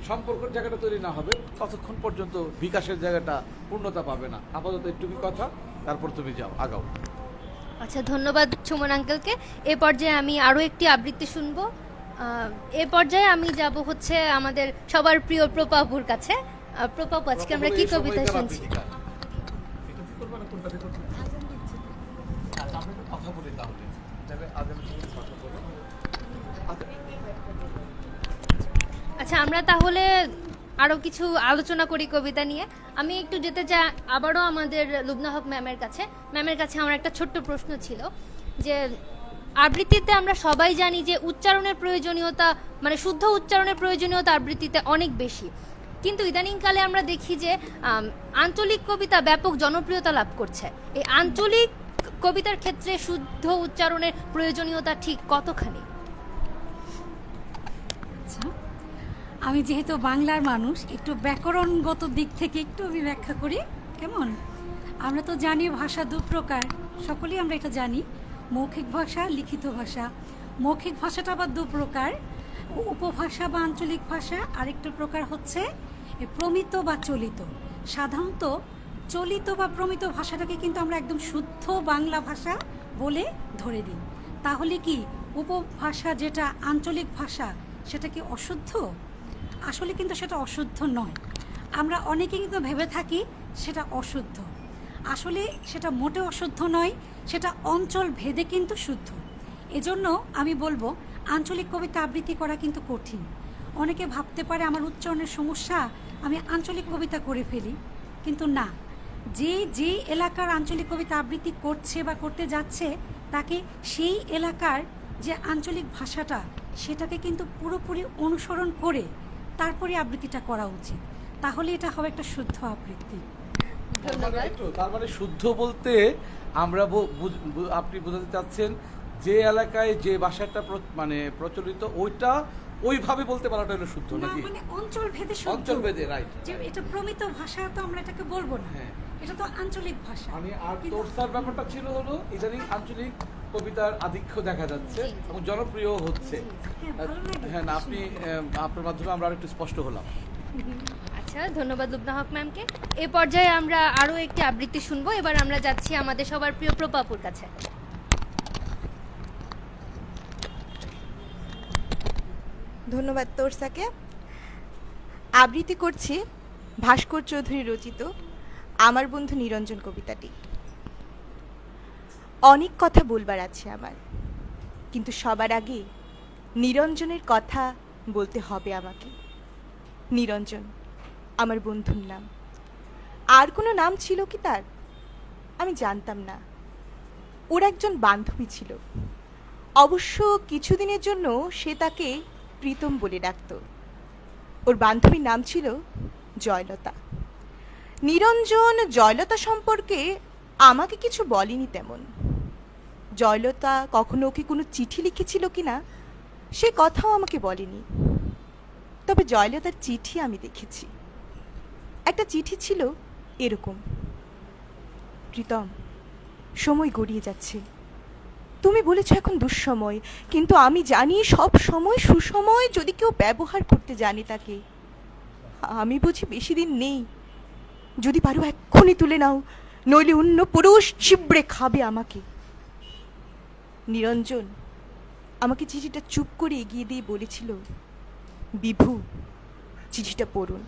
সম্পর্কের জায়গাটা তৈরি না হবে, ততক্ষণ পর্যন্ত বিকাশের জায়গাটা পূর্ণতা পাবে না। আপাতত একটুকু কথা, তারপর তুমি যাও, আগাও।
আচ্ছা, ধন্যবাদ সুমন আঙ্কেলকে। এ পর্যায়ে আমি আরও একটি আবৃত্তি শুনবো। এ পর্যায়ে আমি যাব হচ্ছে আমাদের সবার প্রিয় প্রপাপুর কাছে। প্রপাপু, আজকে আমরা কি কবিতা শুনছি? আচ্ছা, আমরা তাহলে আরও কিছু আলোচনা করি কবিতা নিয়ে। আমি একটু যেতে চাই আবারও আমাদের লুবনা হক ম্যামের কাছে। ম্যামের কাছে আমার একটা ছোট্ট প্রশ্ন ছিল যে আবৃত্তিতে আমরা সবাই জানি যে উচ্চারণের প্রয়োজনীয়তা, মানে শুদ্ধ উচ্চারণের প্রয়োজনীয়তা আবৃত্তিতে অনেক বেশি, কিন্তু ইদানিংকালে আমরা দেখি যে আঞ্চলিক কবিতা ব্যাপক জনপ্রিয়তা লাভ করছে। এই আঞ্চলিক কবিতার ক্ষেত্রে শুদ্ধ উচ্চারণের প্রয়োজনীয়তা ঠিক কতখানি?
আচ্ছা, আমি যেহেতু বাংলার মানুষ, একটু ব্যাকরণগত দিক থেকে একটু আমি ব্যাখ্যা করি। কেমন? আমরা তো জানি ভাষা দু প্রকার, সকলেই আমরা এটা জানি, মৌখিক ভাষা, লিখিত ভাষা। মৌখিক ভাষাটা আবার দু প্রকার, উপভাষা বা আঞ্চলিক ভাষা, আরেকটা প্রকার হচ্ছে প্রমিত বা চলিত। সাধারণত চলিত বা প্রমিত ভাষাটাকে কিন্তু আমরা একদম শুদ্ধ বাংলা ভাষা বলে ধরে দিই। তাহলে কি উপভাষা যেটা আঞ্চলিক ভাষা সেটা কি অশুদ্ধ? আসলে কিন্তু সেটা অশুদ্ধ নয়। আমরা অনেকে কিন্তু ভেবে থাকি সেটা অশুদ্ধ, আসলে সেটা মোটেও অশুদ্ধ নয়, সেটা অঞ্চল ভেদে কিন্তু শুদ্ধ। এজন্য আমি বলবো আঞ্চলিক কবিতা আবৃত্তি করা কিন্তু কঠিন। অনেকে ভাবতে পারে আমার উচ্চারণের সমস্যা, আমি আঞ্চলিক কবিতা করে ফেলি, কিন্তু না। যে এলাকার আঞ্চলিক কবিতা আবৃত্তি করছে বা করতে যাচ্ছে, তাকে সেই এলাকার যে আঞ্চলিক ভাষাটা সেটাকে কিন্তু পুরোপুরি অনুসরণ করে তারপরে আবৃত্তিটা করা উচিত, তাহলে এটা হবে একটা শুদ্ধ আবৃত্তি।
তার মানে শুদ্ধ বলতে আমরা আপনি বোঝাতে চাচ্ছেন যে এলাকায় যে ভাষাটা মানে প্রচলিত ওইটা ওইভাবে বলতে পারাটা হলো শুদ্ধ,
না,
নাকি?
মানে অঞ্চল ভেদে শুদ্ধ।
অঞ্চল ভেদে, রাইট।
যে এটা প্রমিত ভাষা তো আমরা এটাকে বলবো না,
হ্যাঁ।
এটা তো আঞ্চলিক ভাষা।
আমি আর
কিন্তু-
তোরসার ব্যাপারটা ছিল হলো ইদানিং আঞ্চলিক কবিতার আধিক্য দেখা যাচ্ছে এবং জনপ্রিয় হচ্ছে।
হ্যাঁ, ভালো লাগে।
হ্যাঁ না, আপনি আপনার মাধ্যমে আমরা আরেকটু স্পষ্ট হলাম।
আচ্ছা, ধন্যবাদ লুবনা হক ম্যামকে। এ পর্যায়ে আমরা আরও একটি আবৃত্তি শুনবো। এবার আমরা যাচ্ছি আমাদের সবার প্রিয় প্রপাপুর কাছে।
ধন্যবাদ তোরসাকে। আবৃত্তি করছি ভাস্কর চৌধুরী রচিত আমার বন্ধু নিরঞ্জন কবিতাটি। অনেক কথা বলবার আছে আমার, কিন্তু সবার আগে নিরঞ্জনের কথা বলতে হবে আমাকে। নিরঞ্জন আমার বন্ধুর নাম। আর কোনো নাম ছিল কি তার আমি জানতাম না। ওর একজন বান্ধবী ছিল, অবশ্য কিছুদিনের জন্য সে তাকে প্রীতম বলে ডাকত। ওর বান্ধবীর নাম ছিল জয়লতা। নিরঞ্জন জয়লতা সম্পর্কে আমাকে কিছু বলেনি তেমন। জয়লতা কখনো ওকে কোনো চিঠি লিখেছিল কিনা সে কথাও আমাকে বলেনি। তবে জয়লতার চিঠি আমি দেখেছি। একটা চিঠি ছিল এরকম: প্রীতম, সময় গড়িয়ে যাচ্ছে। তুমি বলেছ এখন দুঃসময়, কিন্তু আমি জানি সব সময় সুসময় যদি কেউ ব্যবহার করতে জানে তাকে। আমি বুঝি বেশি দিন নেই। যদি পারো এক্ষুনি তুলে নাও, নইলে অন্য পুরুষ চিবড়ে খাবে আমাকে। নিরঞ্জন আমাকে চিঠিটা চুপ করে এগিয়ে দিয়ে বলেছিল, বিভু, চিঠিটা পড়ুন।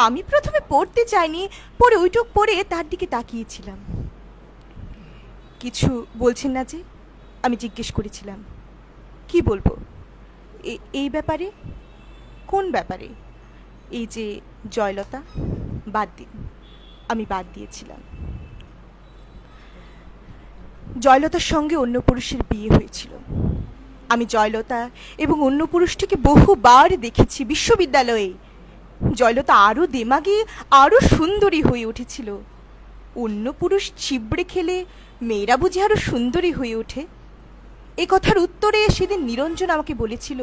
আমি প্রথমে পড়তে চাইনি, পরে ওইটুক পড়ে তার দিকে তাকিয়েছিলাম। কিছু বলছেন না যে? আমি জিজ্ঞেস করেছিলাম। কি বলবো? এই ব্যাপারে? কোন ব্যাপারে? এই যে জয়লতা? বাদ দিন, আমি বাদ দিয়েছিলাম। জয়লতার সঙ্গে অন্য পুরুষের বিয়ে হয়েছিল। আমি জয়লতা এবং অন্য পুরুষটিকে বহুবার দেখেছি বিশ্ববিদ্যালয়ে। জয়লতা আরও দেমাগী, আরও সুন্দরী হয়ে উঠেছিল। অন্য পুরুষ চিবড়ে খেলে মেয়েরা বুঝি আরও সুন্দরী হয়ে ওঠে। এ কথার উত্তরে সেদিন নিরঞ্জন আমাকে বলেছিল,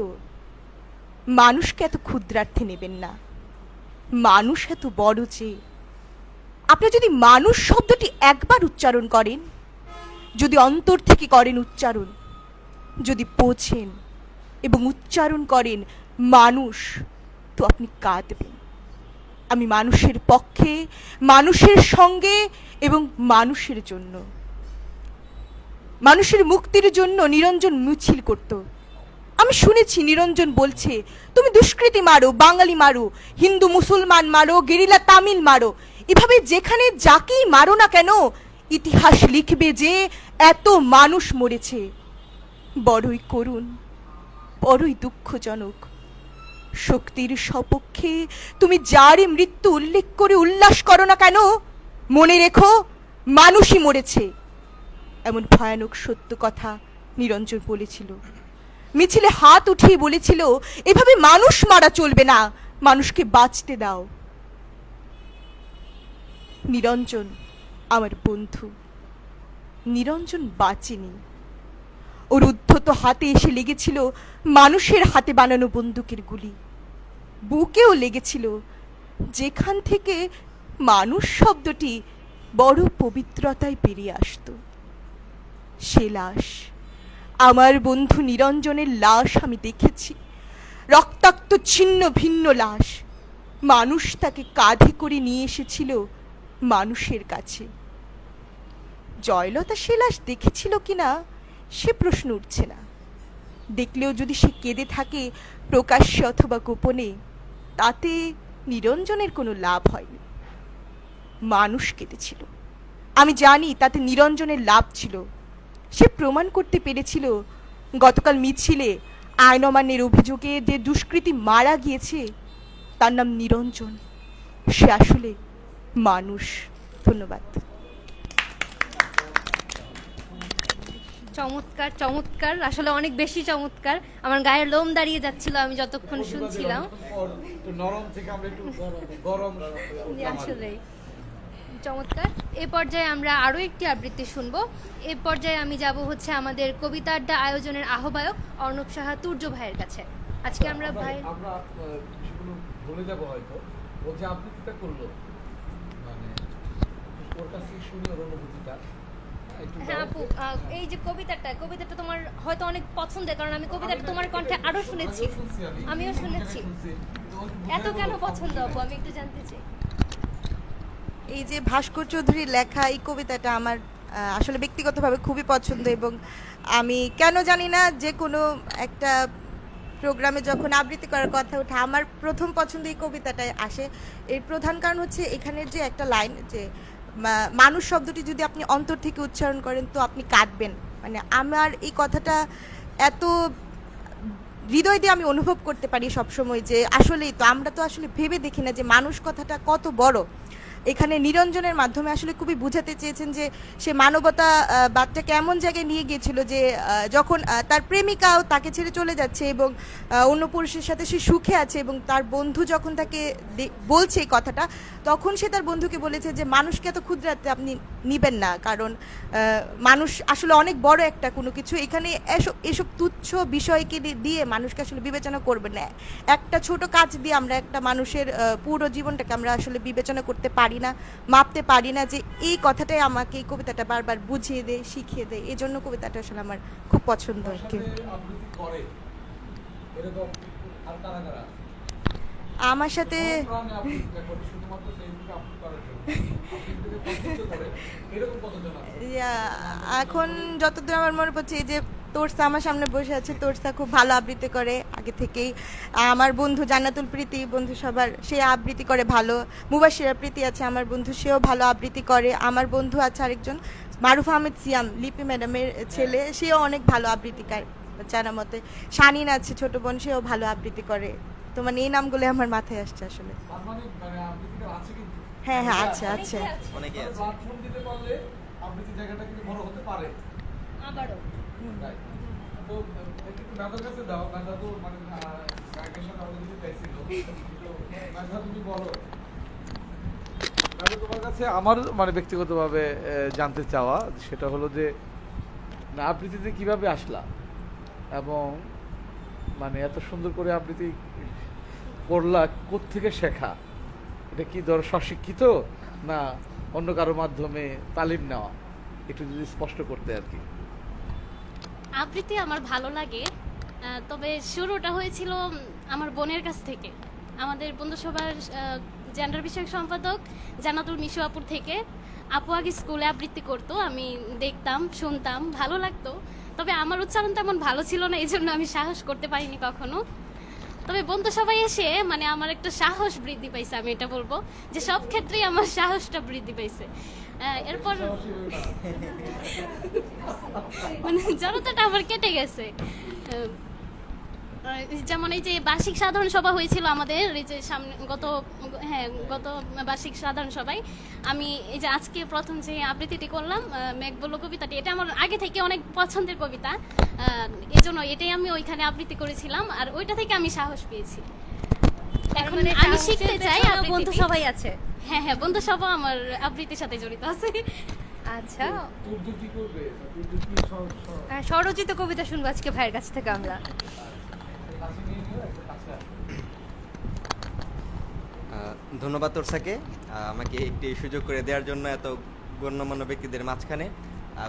মানুষকে এত ক্ষুদ্রার্থে নেবেন না, মানুষ এত বড় যে। আপনি যদি মানুষ শব্দটি একবার উচ্চারণ করেন, যদি অন্তর থেকে করেন উচ্চারণ, যদি পৌঁছেন এবং উচ্চারণ করেন মানুষ, তো আপনি কাঁদবেন। আমি মানুষের পক্ষে, মানুষের সঙ্গে এবং মানুষের জন্য। মানুষের মুক্তির জন্য নিরঞ্জন মিছিল করত। আমি শুনেছি নিরঞ্জন বলছে, তুমি দুষ্কৃতী মারো, বাঙালি মারো, হিন্দু মুসলমান মারো, গেরিলা তামিল মারো, এভাবে যেখানে যাকেই মারো না কেন ইতিহাস লিখবে যে এত মানুষ মরেছে। বড়ই করুণ, বড়ই দুঃখজনক। শক্তির সপক্ষে তুমি যারই মৃত্যু উল্লেখ করে উল্লাস করো না কেন, মনে রেখো মানুষই মরেছে। এমন ভয়ানক সত্য কথা নিরঞ্জন বলেছিল। মিছিলে হাত উঠিয়ে বলেছিল, এভাবে মানুষ মারা চলবে না, মানুষকে বাঁচতে দাও। নিরঞ্জন আমার বন্ধু। নিরঞ্জন বাঁচেনি। ওর উদ্ধত হাতে এসে লেগেছিল মানুষের হাতে বানানো বন্দুকের গুলি। বুকেও লেগেছিল, যেখান থেকে মানুষ শব্দটি বড় পবিত্রতায় বেরিয়ে আসতো। সে লাশ, আমার বন্ধু নিরঞ্জনের লাশ আমি দেখেছি। রক্তাক্ত ছিন্ন ভিন্ন লাশ। মানুষ তাকে কাঁধে করে নিয়ে এসেছিল মানুষের কাছে। জয়লতা সে লাশ দেখেছিল কিনা সে প্রশ্ন উঠছে না। দেখলেও যদি সে কেঁদে থাকে প্রকাশ্যে অথবা গোপনে, তাতে নিরঞ্জনের কোনো লাভ হয়নি। মানুষ কেঁদেছিল, আমি জানি তাতে নিরঞ্জনের লাভ ছিল। সে প্রমাণ করতে পেরেছিল গতকাল মিছিলে আইন অমান্যের অভিযোগে যে দুষ্কৃতী মারা গিয়েছে তার নাম নিরঞ্জন। সে আসলে মানুষ। ধন্যবাদ।
চমৎকার, চমৎকার, আসলে অনেক বেশি চমৎকার। আমার গায়ের লোম দাঁড়িয়ে যাচ্ছিল আমি যতক্ষণ শুনছিলাম।
নরম থেকে আমরা একটু গরম
আসলে চমৎকার। এ পর্যায়ে আমরা আরও একটি আবৃত্তি শুনবো। এ পর্যায়ে আমি যাব হচ্ছে আমাদের কবিতা আড্ডা আয়োজনের আহ্বায়ক অর্ণব সাহা তুর্য ভাইয়ের কাছে। আজকে আমরা ভাই
আমরা সেগুলো বলে যাব হয়তো। ও যে আবৃত্তিটা করলো, মানে ওর কাছে শুনি ওর অনুভূতিটা।
হ্যাঁ আপু, এই যে কবিতাটা তোমার হয়তো অনেক পছন্দের, কারণ আমি কবিতাটা তোমার কণ্ঠে আরো শুনেছি। আমিও শুনেছি। এত কেন পছন্দ আপু, আমি একটু জানতে চাই।
এই যে ভাস্কর চৌধুরীর লেখা এই কবিতাটা আমার আসলে ব্যক্তিগতভাবে খুবই পছন্দ, এবং আমি কেন জানি না যে কোনো একটা প্রোগ্রামে যখন আবৃত্তি করার কথা ওঠে আমার প্রথম পছন্দ এই কবিতাটাই আসে। এর প্রধান কারণ হচ্ছে এখানের যে একটা লাইন যে মানুষ শব্দটি যদি আপনি অন্তর থেকে উচ্চারণ করেন তো আপনি কাঁদবেন। মানে আমার এই কথাটা এত হৃদয় দিয়ে আমি অনুভব করতে পারি সবসময় যে আসলেই তো আমরা তো আসলে ভেবে দেখি না যে মানুষ কথাটা কত বড়। এখানে নিরঞ্জনের মাধ্যমে আসলে খুবই বুঝাতে চেয়েছেন যে সে মানবতা বাদটাকে এমন জায়গায় নিয়ে গিয়েছিল যে যখন তার প্রেমিকাও তাকে ছেড়ে চলে যাচ্ছে এবং অন্য পুরুষের সাথে সে সুখে আছে এবং তার বন্ধু যখন তাকে বলছে এই কথাটা, তখন সে তার বন্ধুকে বলেছে যে মানুষকে এত ক্ষুদ্রাতে আপনি নিবেন না, কারণ মানুষ আসলে অনেক বড় একটা কোনো কিছু। এখানে এসব তুচ্ছ বিষয়কে দিয়ে মানুষকে আসলে বিবেচনা করবে না। একটা ছোট কাজ দিয়ে আমরা একটা মানুষের পুরো জীবনটাকে আমরা আসলে বিবেচনা করতে পারি না, মাপতে পারি না। যে এই কথাটাই আমাকে এই কবিতাটা বারবার বুঝিয়ে দেয়, শিখিয়ে দেয়। এই জন্য কবিতাটা আসলে আমার খুব পছন্দ আর কি।
আবৃত্তি করে এরকম আর কারা কারা আছে?
আমার সাথে
প্রাণে আবৃত্তি করে শুধুমাত্র ফেসবুকে আপলোড করার জন্য আবৃত্তিকে পছন্দ করে এরকম কতজন আছে?
এখন যতদূর আমার মনে পড়ছে এই যে তোরসা আমার সামনে বসে আছে, তোরসা খুব ভালো আবৃত্তি করে আগে থেকেই। আমার বন্ধু জান্নাতুল প্রীতি, বন্ধু সবার, সে আবৃত্তি করে ভালো। মুবাশিরা প্রীতি আছে আমার বন্ধু, সেও ভালো আবৃত্তি করে। আমার বন্ধু আছে আরেকজন মারুফ আহমেদ সিয়াম, লিপি ম্যাডামের ছেলে, সেও অনেক ভালো আবৃত্তিকার জানা মতে। শানিন আছে ছোট বোন, সেও ভালো আবৃত্তি করে। তো মানে এই নামগুলো আমার মাথায় আসছে আসলে।
তার মানে আবৃত্তিকার আছে কিন্তু।
হ্যাঁ হ্যাঁ আছে আছে।
অনেকে আছে।
প্ল্যাটফর্ম দিতে পারলে আবৃত্তি জায়গাটা কিন্তু বড় হতে পারে।
আবারও
Right. তো একটু মেধার কাছে দাও, মেধা তো মানে গায়কের সাথে আমাদের কিছু চাইছিল। তো মেধা তুমি বলো। মেধা তোমার কাছে আমার মানে ব্যক্তিগতভাবে জানতে চাওয়া সেটা হলো যে না আবৃত্তিতে কিভাবে আসলা এবং মানে এত সুন্দর করে আবৃত্তি করলা, কোত্থেকে শেখা? এটা কি ধরো স্বশিক্ষিত না অন্য কারো মাধ্যমে তালিম নেওয়া? একটু যদি স্পষ্ট করতে আর কি।
আবৃত্তি আমার ভালো লাগে, তবে শুরুটা হয়েছিল আমার বোনের কাছ থেকে। আমাদের বন্ধুসভার জেন্ডার বিষয়ক সম্পাদক জান্নাতুল মিশু আপুর থেকে। আপু আগে স্কুলে আবৃত্তি করতো, আমি দেখতাম, শুনতাম, ভালো লাগতো। তবে আমার উচ্চারণ তেমন ভালো ছিল না, এই জন্য আমি সাহস করতে পারিনি কখনো। তবে বন্ধু সবাই এসে মানে আমার একটা সাহস বৃদ্ধি পাইছে, আমি এটা বলবো যে সব ক্ষেত্রেই আমার সাহসটা বৃদ্ধি পাইছে। এরপর মানে জড়তাটা আমার কেটে গেছে। যেমন এই যে বার্ষিক সাধারণ সভা হয়েছিল আমাদের এই যে সামনে গত বার্ষিক সাধারণ সভায় আমি এই যে আজকে প্রথম যে আবৃত্তিটি করলাম মেঘ বলল কবিতাটি, এটা আমার আগে থেকে অনেক পছন্দের কবিতা, এই জন্য এটাই আমি ওইখানে আবৃত্তি করেছিলাম আর ওইটা থেকে আমি সাহস পেয়েছি। এখন
মানে
আমি শিখতে চাই।
বন্ধু সবাই আছে।
হ্যাঁ হ্যাঁ, বন্ধু সভা আমার আবৃত্তির সাথে জড়িত আছে।
আচ্ছা,
উর্দু কি করবে? উর্দু কি
স্বরচিত কবিতা শুনবো আজকে ভাইয়ের কাছ থেকে আমরা।
কাছে নিয়ে নিও, একটু কাছে আসো।
ধন্যবাদ তোরসাকে আমাকে একটি সুযোগ করে দেওয়ার জন্য এত গণ্যমান্য ব্যক্তিদের মাঝখানে।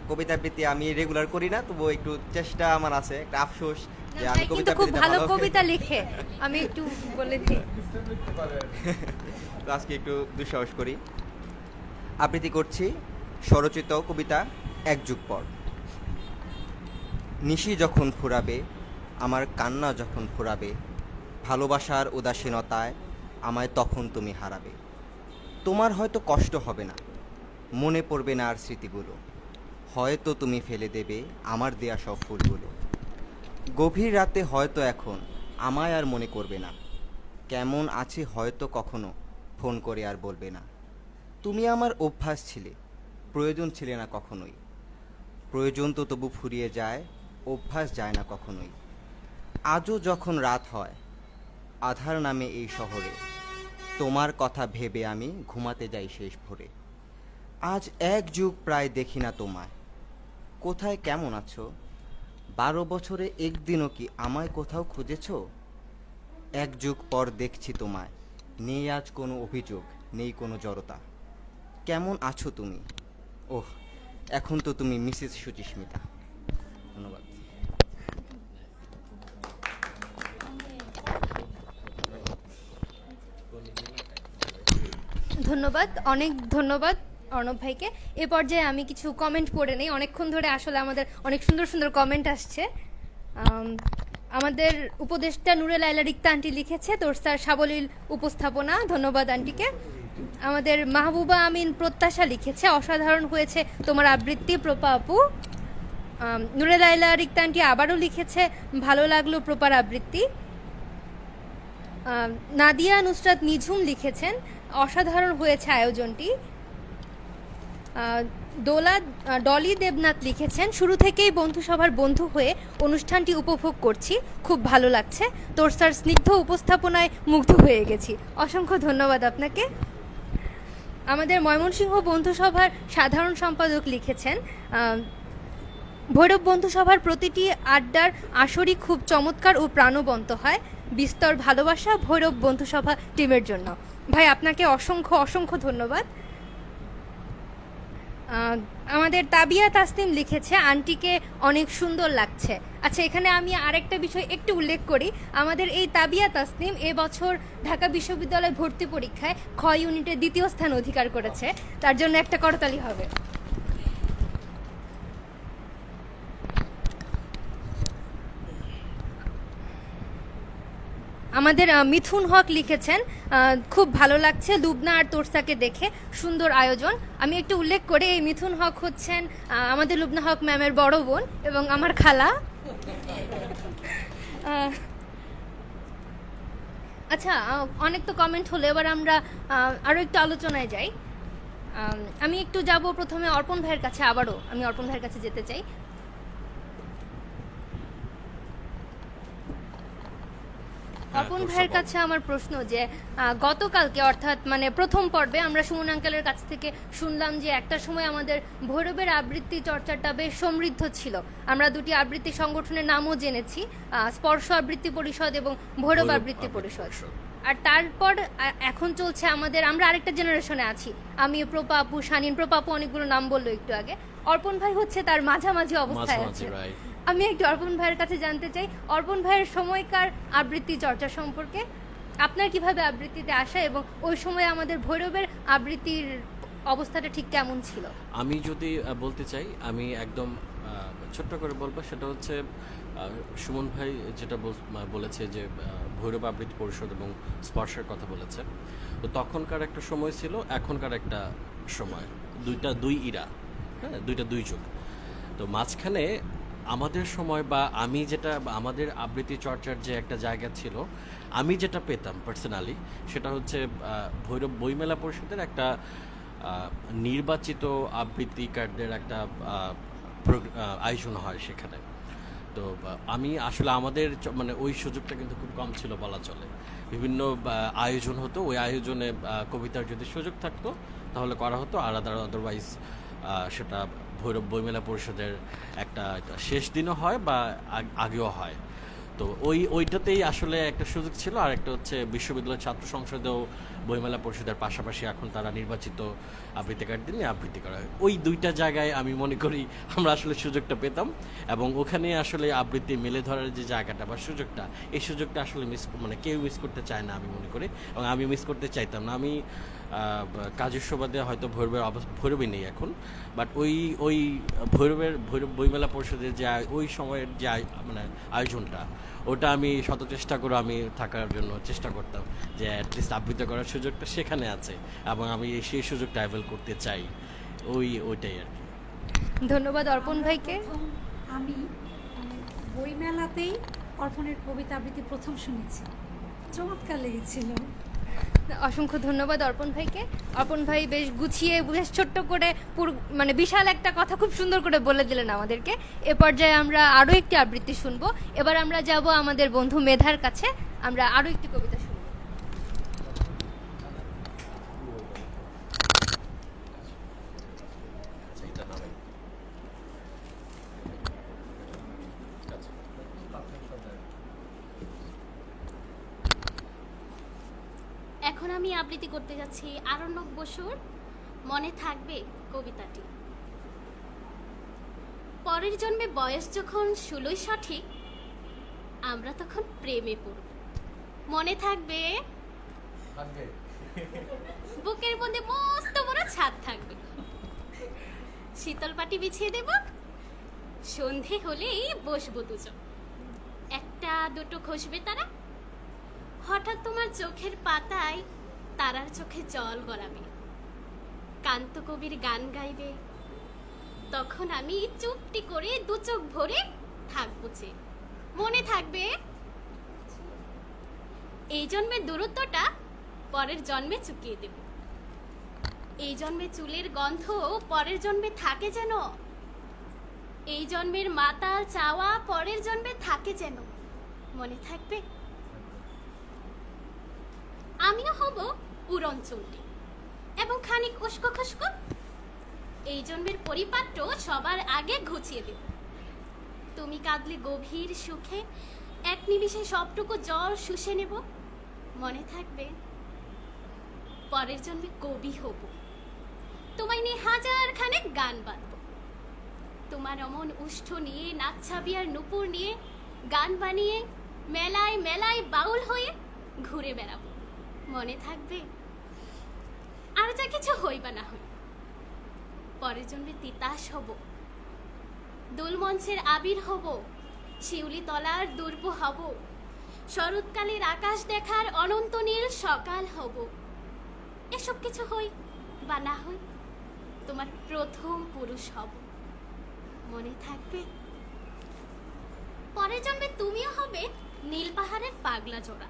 কবিতা আবৃত্তি আমি রেগুলার করি না, তবুও একটু চেষ্টা আমার আছে, একটা আফসোস যে আমি
কিন্তু
কবিতা
খুব
আবৃত্তিটা
ভালো
ভালো
কবিতা লিখে, আমি একটু বলে দিই।
ডিস্টেন্স লিখতে পারে আর কি।
তো আজকে একটু দুঃসাহস করি। আবৃত্তি করছি স্বরচিত কবিতা এক যুগ পর। নিশি যখন ফুরাবে, আমার কান্না যখন ফুরাবে, ভালোবাসার উদাসীনতায় আমায় তখন তুমি হারাবে। তোমার হয়তো কষ্ট হবে না, মনে পড়বে না আর স্মৃতিগুলো, হয়তো তুমি ফেলে দেবে আমার দেয়া সব ফুলগুলো। গভীর রাতে হয়তো এখন আমায় আর মনে করবে না, কেমন আছে হয়তো কখনো ফোন করে আর বলবে না। তুমি আমার অভ্যাস ছিলে, প্রয়োজন ছিলে না কখনোই, প্রয়োজন তো তবু ফুরিয়ে যায়, অভ্যাস যায় না কখনোই। আজও যখন রাত হয় আধার নামে এই শহরে, তোমার কথা ভেবে আমি ঘুমাতে যাই শেষ ভোরে। আজ এক যুগ প্রায় দেখি না তোমায়, কোথায় কেমন আছো? 12 বছরে একদিনও কি আমায় কোথাও খুঁজেছো? এক যুগ পর দেখছি তোমায়, নেই আজ কোনো অভিযোগ, নেই কোনো জড়তা। কেমন আছো তুমি? ওহ, এখন তো তুমি মিসেস সুচিস্মিতা। ধন্যবাদ।
ধন্যবাদ, অনেক ধন্যবাদ অর্ণব ভাইকে। এ পর্যায়ে আমি কিছু কমেন্ট পড়ে নেই, অনেকক্ষণ ধরে আসলে আমাদের অনেক সুন্দর সুন্দর কমেন্ট আসছে। আমাদের উপদেষ্টা নূরে লায়লা রিক্তা আন্টি লিখেছে তোরসার সাবলীল উপস্থাপনা, ধন্যবাদ আন্টিকে। আমাদের মাহবুবা আমিন প্রত্যাশা লিখেছে অসাধারণ হয়েছে তোমার আবৃত্তি প্রপা আপু। নূরে লায়লা রিক্তা আন্টি আবারও লিখেছে ভালো লাগলো প্রপার আবৃত্তি। নাদিয়া নুসরাত নিঝুম লিখেছেন অসাধারণ হয়েছে আয়োজনটি। ডলি দেবনাথ লিখেছেন শুরু থেকেই বন্ধু সভার বন্ধু হয়ে অনুষ্ঠানটি উপভোগ করছি, খুব ভালো লাগছে, তোরসার স্নিগ্ধ উপস্থাপনায় মুগ্ধ হয়ে গেছি। অসংখ্য ধন্যবাদ আপনাকে। আমাদের ময়মনসিংহ বন্ধু সভার সাধারণ সম্পাদক লিখেছেন ভৈরব বন্ধু সভার প্রতিটি আড্ডার আসরই খুব চমৎকার ও প্রাণবন্ত হয়, বিস্তর ভালোবাসা ভৈরব বন্ধু সভা টিমের জন্য। ভাই আপনাকে অসংখ্য অসংখ্য ধন্যবাদ। আমাদের তাবিয়া তাসনিম লিখেছে আন্টিকে অনেক সুন্দর লাগছে। আচ্ছা, এখানে আমি আরেকটা বিষয় একটু উল্লেখ করি। আমাদের এই তাবিয়া তাসনিম এবছর ঢাকা বিশ্ববিদ্যালয় ভর্তি পরীক্ষায় খ ইউনিটে 2য় স্থান অধিকার করেছে, তার জন্য একটা করতালি হবে। আমাদের মিথুন হক লিখেছেন খুব ভালো লাগছে লুবনা আর তোরসাকে দেখে, সুন্দর আয়োজন। আমি একটু উল্লেখ করি এই মিথুন হক হচ্ছেন আমাদের লুবনা হক ম্যামের বড় বোন এবং আমার খালা। আচ্ছা, অনেক তো কমেন্ট হলো, এবার আমরা আরও একটু আলোচনায় যাই। আমি একটু যাব প্রথমে অর্পণ ভাইয়ের কাছে, আবারও আমি অর্পণ ভাইয়ের কাছে যেতে চাই। অর্পণ ভাইয়ের কাছে আমার প্রশ্ন যে গতকালকে অর্থাৎ মানে প্রথম পর্বে আমরা সুমন আঙ্কেলের কাছ থেকে শুনলাম যে একটা সময় আমাদের ভৈরবের আবৃত্তি চর্চাটা বেশ সমৃদ্ধ ছিল। আমরা দুটি আবৃত্তি সংগঠনের নামও জেনেছি, স্পর্শ আবৃত্তি পরিষদ এবং ভৈরব আবৃত্তি পরিষদ। আর তারপর এখন চলছে আমাদের, আমরা আরেকটা জেনারেশনে আছি, আমি প্রপা আপু, শানীন, প্রপা আপু অনেকগুলো নাম বললো একটু আগে। অর্পণ ভাই হচ্ছে তার মাঝামাঝি অবস্থায় আছে। আমি একটু অর্পণ ভাইয়ের কাছে জানতে চাই অর্পণ ভাইয়ের সময়কার আবৃত্তি চর্চা সম্পর্কে, আপনার কিভাবে আবৃত্তিতে আসা এবং ওই সময় আমাদের ভৈরবের আবৃত্তির অবস্থাটা ঠিক কেমন ছিল?
আমি যদি বলতে চাই, আমি একদম ছোট্ট করে বলবো, সেটা হচ্ছে সুমন ভাই যেটা বলেছে যে ভৈরব আবৃত্তি পরিষদ এবং স্পর্শের কথা বলেছে, তো তখনকার একটা সময় ছিল, এখনকার একটা সময়, দুই ইরা, হ্যাঁ, দুই যুগ। তো মাঝখানে আমাদের সময় বা আমি যেটা, আমাদের আবৃত্তি চর্চার যে একটা জায়গা ছিল, আমি যেটা পেতাম পার্সোনালি, সেটা হচ্ছে ভৈরব বইমেলা পরিষদের একটা নির্বাচিত আবৃত্তিকারদের একটা আয়োজন হয় সেখানে। তো আমি আসলে আমাদের মানে ওই সুযোগটা কিন্তু খুব কম ছিল বলা চলে। বিভিন্ন আয়োজন হতো, ওই আয়োজনে কবিতার যদি সুযোগ থাকতো তাহলে করা হতো, আর আদারওয়াইজ সেটা ভৈরব বইমেলা পরিষদের একটা শেষ দিনও হয় বা আগেও হয়। তো ওইটাতেই আসলে একটা সুযোগ ছিল। আর একটা হচ্ছে বিশ্ববিদ্যালয় ছাত্র সংসদেও বইমেলা পরিষদের পাশাপাশি এখন তারা নির্বাচিত আবৃত্তিকারদের নিয়ে আবৃত্তি করা হয়। ওই দুইটা জায়গায় আমি মনে করি আমরা আসলে সুযোগটা পেতাম, এবং ওখানে আসলে আবৃত্তি মেলে ধরার যে জায়গাটা বা সুযোগটা, এই সুযোগটা আসলে মানে কেউ মিস করতে চায় না আমি মনে করি, এবং আমি মিস করতে চাইতাম না। আমি কাজের সুবাদে হয়তো ভৈরবে নেই এখন, বাট ওই ভৈরব বইমেলা পরিষদের যে ওই সময়ের যে মানে আয়োজনটা, ওটা আমি শত চেষ্টা করে আমি থাকার জন্য চেষ্টা করতাম যে অ্যাটলিস্ট আবৃত্তি করার সুযোগটা সেখানে আছে, এবং আমি সেই সুযোগটা অ্যাভেল করতে চাই। ওইটাই আর কি।
ধন্যবাদ অর্পণ ভাইকে।
আমি বইমেলাতেই অর্পণের কবিতা আবৃত্তি প্রথম শুনেছি, চমৎকার লেগেছিল।
অসংখ্য ধন্যবাদ অর্পণ ভাইকে। অর্পণ ভাই বেশ গুছিয়ে, বেশ ছোট্ট করে মানে বিশাল একটা কথা খুব সুন্দর করে বলে দিলেন আমাদেরকে। এ পর্যায়ে আমরা আরও একটি আবৃত্তি শুনবো। এবার আমরা যাব আমাদের বন্ধু মেধার কাছে, আমরা আরও একটি কবিতা শুনবো।
এখন আমি আবৃত্তি করতে যাচ্ছি আরণ্যক বসুর মনে থাকবে কবিতাটি। পরের জন্মে বয়স যখন 16 সঠিক, আমরা তখন প্রেমে পড়ব। মনে থাকবে বুকের মধ্যে মস্ত বড় ছাদ থাকবে, শীতল পাটি বিছিয়ে দেব, সন্ধে হলেই বসবো দুজন, একটা একটা দুটো খসবে তারা, হঠাৎ তোমার চোখের পাতায় তারার চোখে জল গড়াবে, কান্ত কবির গান গাইবে, তখন আমি চুপটি করে দু চোখ ভরে থাকবো যে, মনে থাকবে এই জন্মের দূরত্বটা পরের জন্মে চুকিয়ে দেব। এই জন্মে চুলের গন্ধ পরের জন্মে থাকে যেন, এই জন্মের মাতাল চাওয়া পরের জন্মে থাকে যেন, মনে থাকবে? আমিও হব উড়নচণ্ডী এবং খানিক উস্কো খুস্কো। এই জন্মের পরিপাট্য সবার আগে ঘুচিয়ে দেব। তুমি কাঁদলে গভীর সুখে এক নিমিষে সবটুকু জল শুষে নেব, মনে থাকবে? পরের জন্মে কবি হব, তোমায় নিয়ে হাজার খানেক গান বাঁধব, তোমার অমন উষ্ঠ নিয়ে নাকছাবি আর নুপুর নিয়ে গান বানিয়ে মেলায় মেলায় বাউল হয়ে ঘুরে বেড়াবো, মনে থাকবে? আর যা কিছু হইবা না হই, পরের জন্মে তিতাস হব, দোলমঞ্চের আবির হব, শিউলি তলার দুর্ব হব, শরৎকালের আকাশ দেখার অনন্ত নীল সকাল হব। এসব কিছু হই বা না হই, তোমার প্রথম পুরুষ হব, মনে থাকবে? পরের জন্মে তুমিও হবে নীল পাহাড়ের পাগলা জোড়া,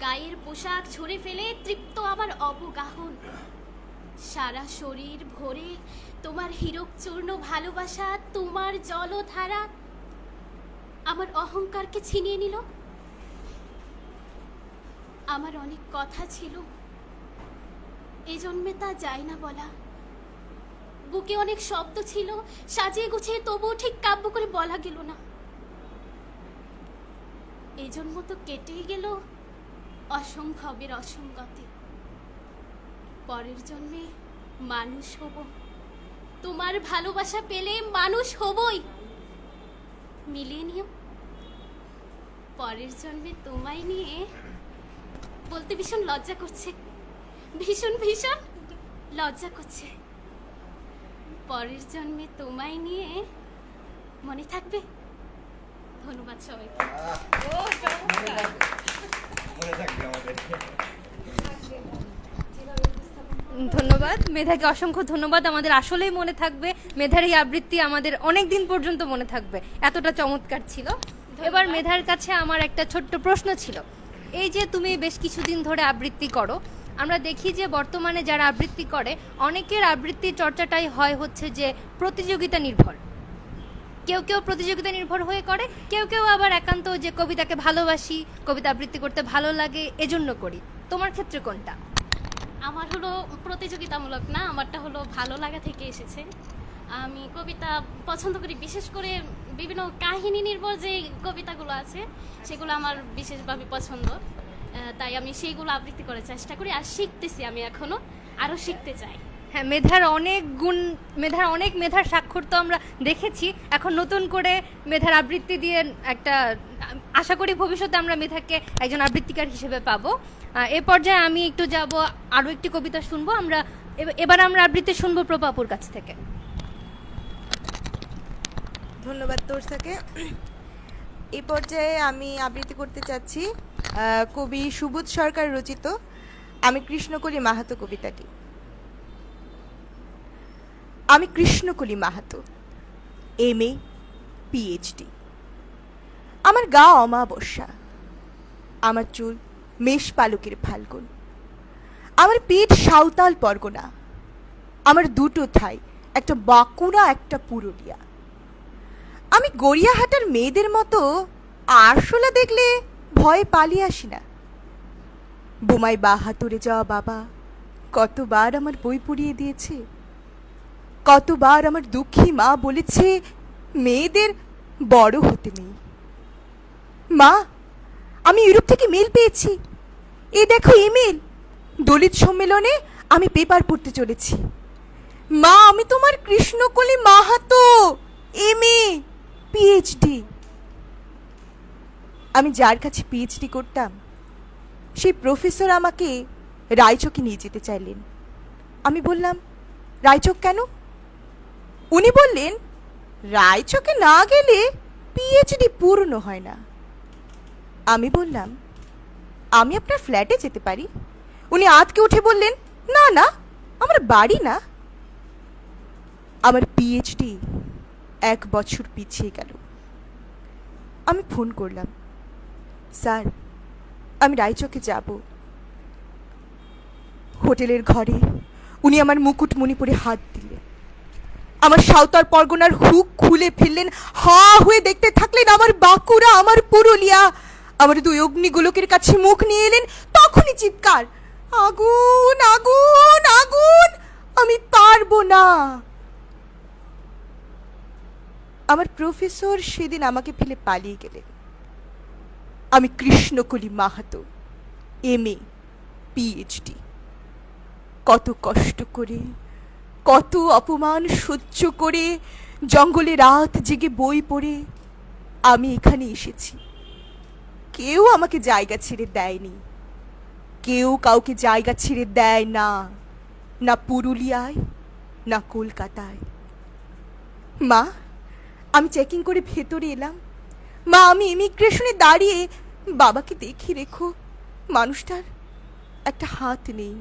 গায়ের পোশাক ছুঁড়ে ফেলে তৃপ্ত আবার অবগাহন, সারা শরীর ভরে তোমার হীরক চূর্ণ ভালোবাসা, তোমার জলধারা আমার অহংকারকে ছিনিয়ে নিল। আমার অনেক কথা ছিল, এই জন্মে তা যায় না বলা, বুকে অনেক শব্দ ছিল, সাজিয়ে গুছিয়ে তবুও ঠিক কাব্য করে বলা গেল না। এই জন্ম তো কেটেই গেল অসম্ভবের অসঙ্গতে, পরের জন্মে মানুষ হব, তোমার ভালোবাসা পেলে মানুষ হবই, মিলিয়ে নিও। পরের জন্মে তোমায় নিয়ে বলতে ভীষণ লজ্জা করছে, ভীষণ ভীষণ লজ্জা করছে। পরের জন্মে তোমায় নিয়ে, মনে থাকবে? ধন্যবাদ সবাইকে।
ধন্যবাদ মেধাকে, অসংখ্য ধন্যবাদ। আমাদের আসলেই মনে থাকবে, মেধার এই আবৃত্তি আমাদের অনেক দিন পর্যন্ত মনে থাকবে, এতটা চমৎকার ছিল। এবার মেধার কাছে আমার একটা ছোট্ট প্রশ্ন ছিল, এই যে তুমি বেশ কিছুদিন ধরে আবৃত্তি করো, আমরা দেখি যে বর্তমানে যারা আবৃত্তি করে অনেকের আবৃত্তি চর্চাটাই হয় হচ্ছে যে প্রতিযোগিতা নির্ভর, কেউ কেউ প্রতিযোগিতা নির্ভর হয়ে করে, কেউ কেউ আবার একান্ত যে কবিতাকে ভালোবাসি, কবিতা আবৃত্তি করতে ভালো লাগে এজন্য করি। তোমার ক্ষেত্রে কোনটা?
আমার হলো প্রতিযোগিতামূলক না, আমারটা হলো ভালো লাগা থেকে এসেছে। আমি কবিতা পছন্দ করি, বিশেষ করে বিভিন্ন কাহিনী নির্ভর যে কবিতাগুলো আছে সেগুলো আমার বিশেষভাবে পছন্দ, তাই আমি সেইগুলো আবৃত্তি করার চেষ্টা করি, আর শিখতেছি, আমি এখনো আরও শিখতে চাই।
হ্যাঁ, মেধার অনেক গুণ, মেধার স্বাক্ষর তো আমরা দেখেছি, এখন নতুন করে মেধার আবৃত্তি দিয়ে একটা আশা করি ভবিষ্যতে আমরা মেধাকে একজন আবৃত্তিকার হিসেবে পাবো। এ পর্যায়ে আমি একটু যাব, আরও একটি কবিতা শুনবো আমরা। এবার আমরা আবৃত্তি শুনবো প্রপাপুর কাছ থেকে।
ধন্যবাদ তোরসাকে। এই পর্যায়ে আমি আবৃত্তি করতে চাচ্ছি কবি সুবোধ সরকার রচিত আমি কৃষ্ণকলি মাহাতো কবিতাটি। আমি কৃষ্ণকলি মাহাতো, MA PhD। আমার গা অমাবস্যা, আমার চুল মেষ পালকের ফাল্গুন, আমার পেট সাঁওতাল পরগনা, আমার দুটো ঠাই, একটা বাঁকুড়া একটা পুরুলিয়া। আমি গড়িয়াহাটার মেয়েদের মতো আরশোলা দেখলে ভয়ে পালিয়ে আসি না। বোমায় বাহাতুরে যাওয়া বাবা কতবার আমার বই পড়িয়ে দিয়েছে, কতবার আমার দুঃখী মা বলেছে মেয়েদের বড় হতে নেই। মা, আমি ইউরোপ থেকে মেল পেয়েছি, এই দেখো ইমেল, দলিত সম্মেলনে আমি পেপার পড়তে চলেছি। মা, আমি তোমার কৃষ্ণকলি মাহাতো, MA PhD। আমি যার কাছে PhD করতাম সেই প্রফেসর আমাকে রায়চকে নিয়ে যেতে চাইলেন। আমি বললাম, রায়চক কেন? উনি বললেন, রায়চকে না গেলে PhD পূর্ণ হয় না। আমি বললাম, আমি আপনার ফ্ল্যাটে যেতে পারি? উনি আঁতকে উঠে বললেন, না না, আমার বাড়ি না। আমার পিএইচডি 1 বছর পিছিয়ে গেল। আমি ফোন করলাম, স্যার আমি রায়চকে যাব। হোটেলের ঘরে উনি আমার মুকুটমণি পরে হাত দিলেন, আমার সাঁওতাল পরগনার হুক খুলে ফেললেন, হা হয়ে দেখতে থাকলেন আমার বাঁকুড়া, আমার পুরুলিয়া। আমার 2 অগ্নিগোলকের কাছে মুখ নিয়ে এলেন, তখনই চিৎকার, আগুন আগুন আগুন, আমি পারবো না। আমার প্রফেসর সেদিন আমাকে ফেলে পালিয়ে গেলেন। আমি কৃষ্ণকলি মাহাতো, MA পিএইচডি। কত কষ্ট করে, কত অপমান সহ্য করে, জঙ্গলে রাত জেগে বই পড়ে আমি এখানে এসেছি। কেউ আমাকে জায়গা ছেড়ে দেয়নি, কেউ কাউকে জায়গা ছেড়ে দেয় না, না পুরুলিয়ায় না কলকাতায়। মা, আমি চেকিং করে ভেতরে এলাম। মা, আমি ইমিগ্রেশনে দাঁড়িয়ে বাবাকে দেখি, রেখো, মানুষটার একটা হাত নেই।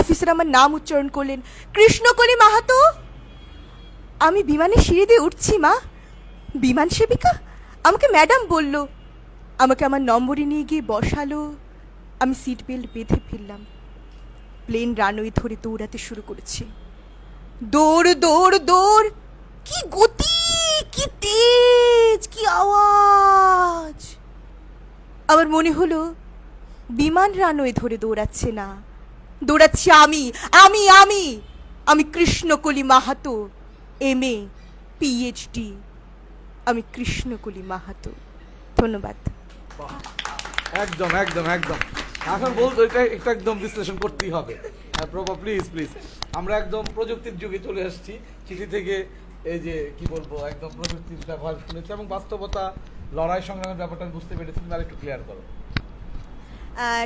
অফিসার আমার নাম উচ্চারণ করলেন, কৃষ্ণকলি মাহাতো। আমি বিমানের সিঁড়ি দিয়ে উঠছি মা, বিমান সেবিকা আমাকে ম্যাডাম বলল, আমাকে আমার নম্বরে নিয়ে গিয়ে বসালো। আমি সিট বেল্ট বেঁধে ফেললাম। প্লেন রানওয়ে ধরে দৌড়াতে শুরু করেছে। দৌড় দৌড় দৌড়, কি গতি, কি তেজ, কি আওয়াজ! আমার মনে হলো বিমান রানওয়ে ধরে দৌড়াচ্ছে না, দৌড়াচ্ছি আমি আমি আমি আমি কৃষ্ণকলি মাহাতো, MA পিএইচডি। আমি কৃষ্ণকলি মাহাতো। ধন্যবাদ।
একদম একদম একদম। এখন বলতো এটা এটা একদম বিশ্লেষণ করতেই হবে। প্রভা প্লিজ প্লিজ, আমরা একদম প্রযুক্তির যুগে চলে আসছি। চিঠি থেকে এই যে কি বলবো, একদম প্রযুক্তির ব্যবহার শুনেছি এবং বাস্তবতা, লড়াই সংগ্রামের ব্যাপারটা বুঝতে পেরেছি। তুমি আরেকটু ক্লিয়ার করো।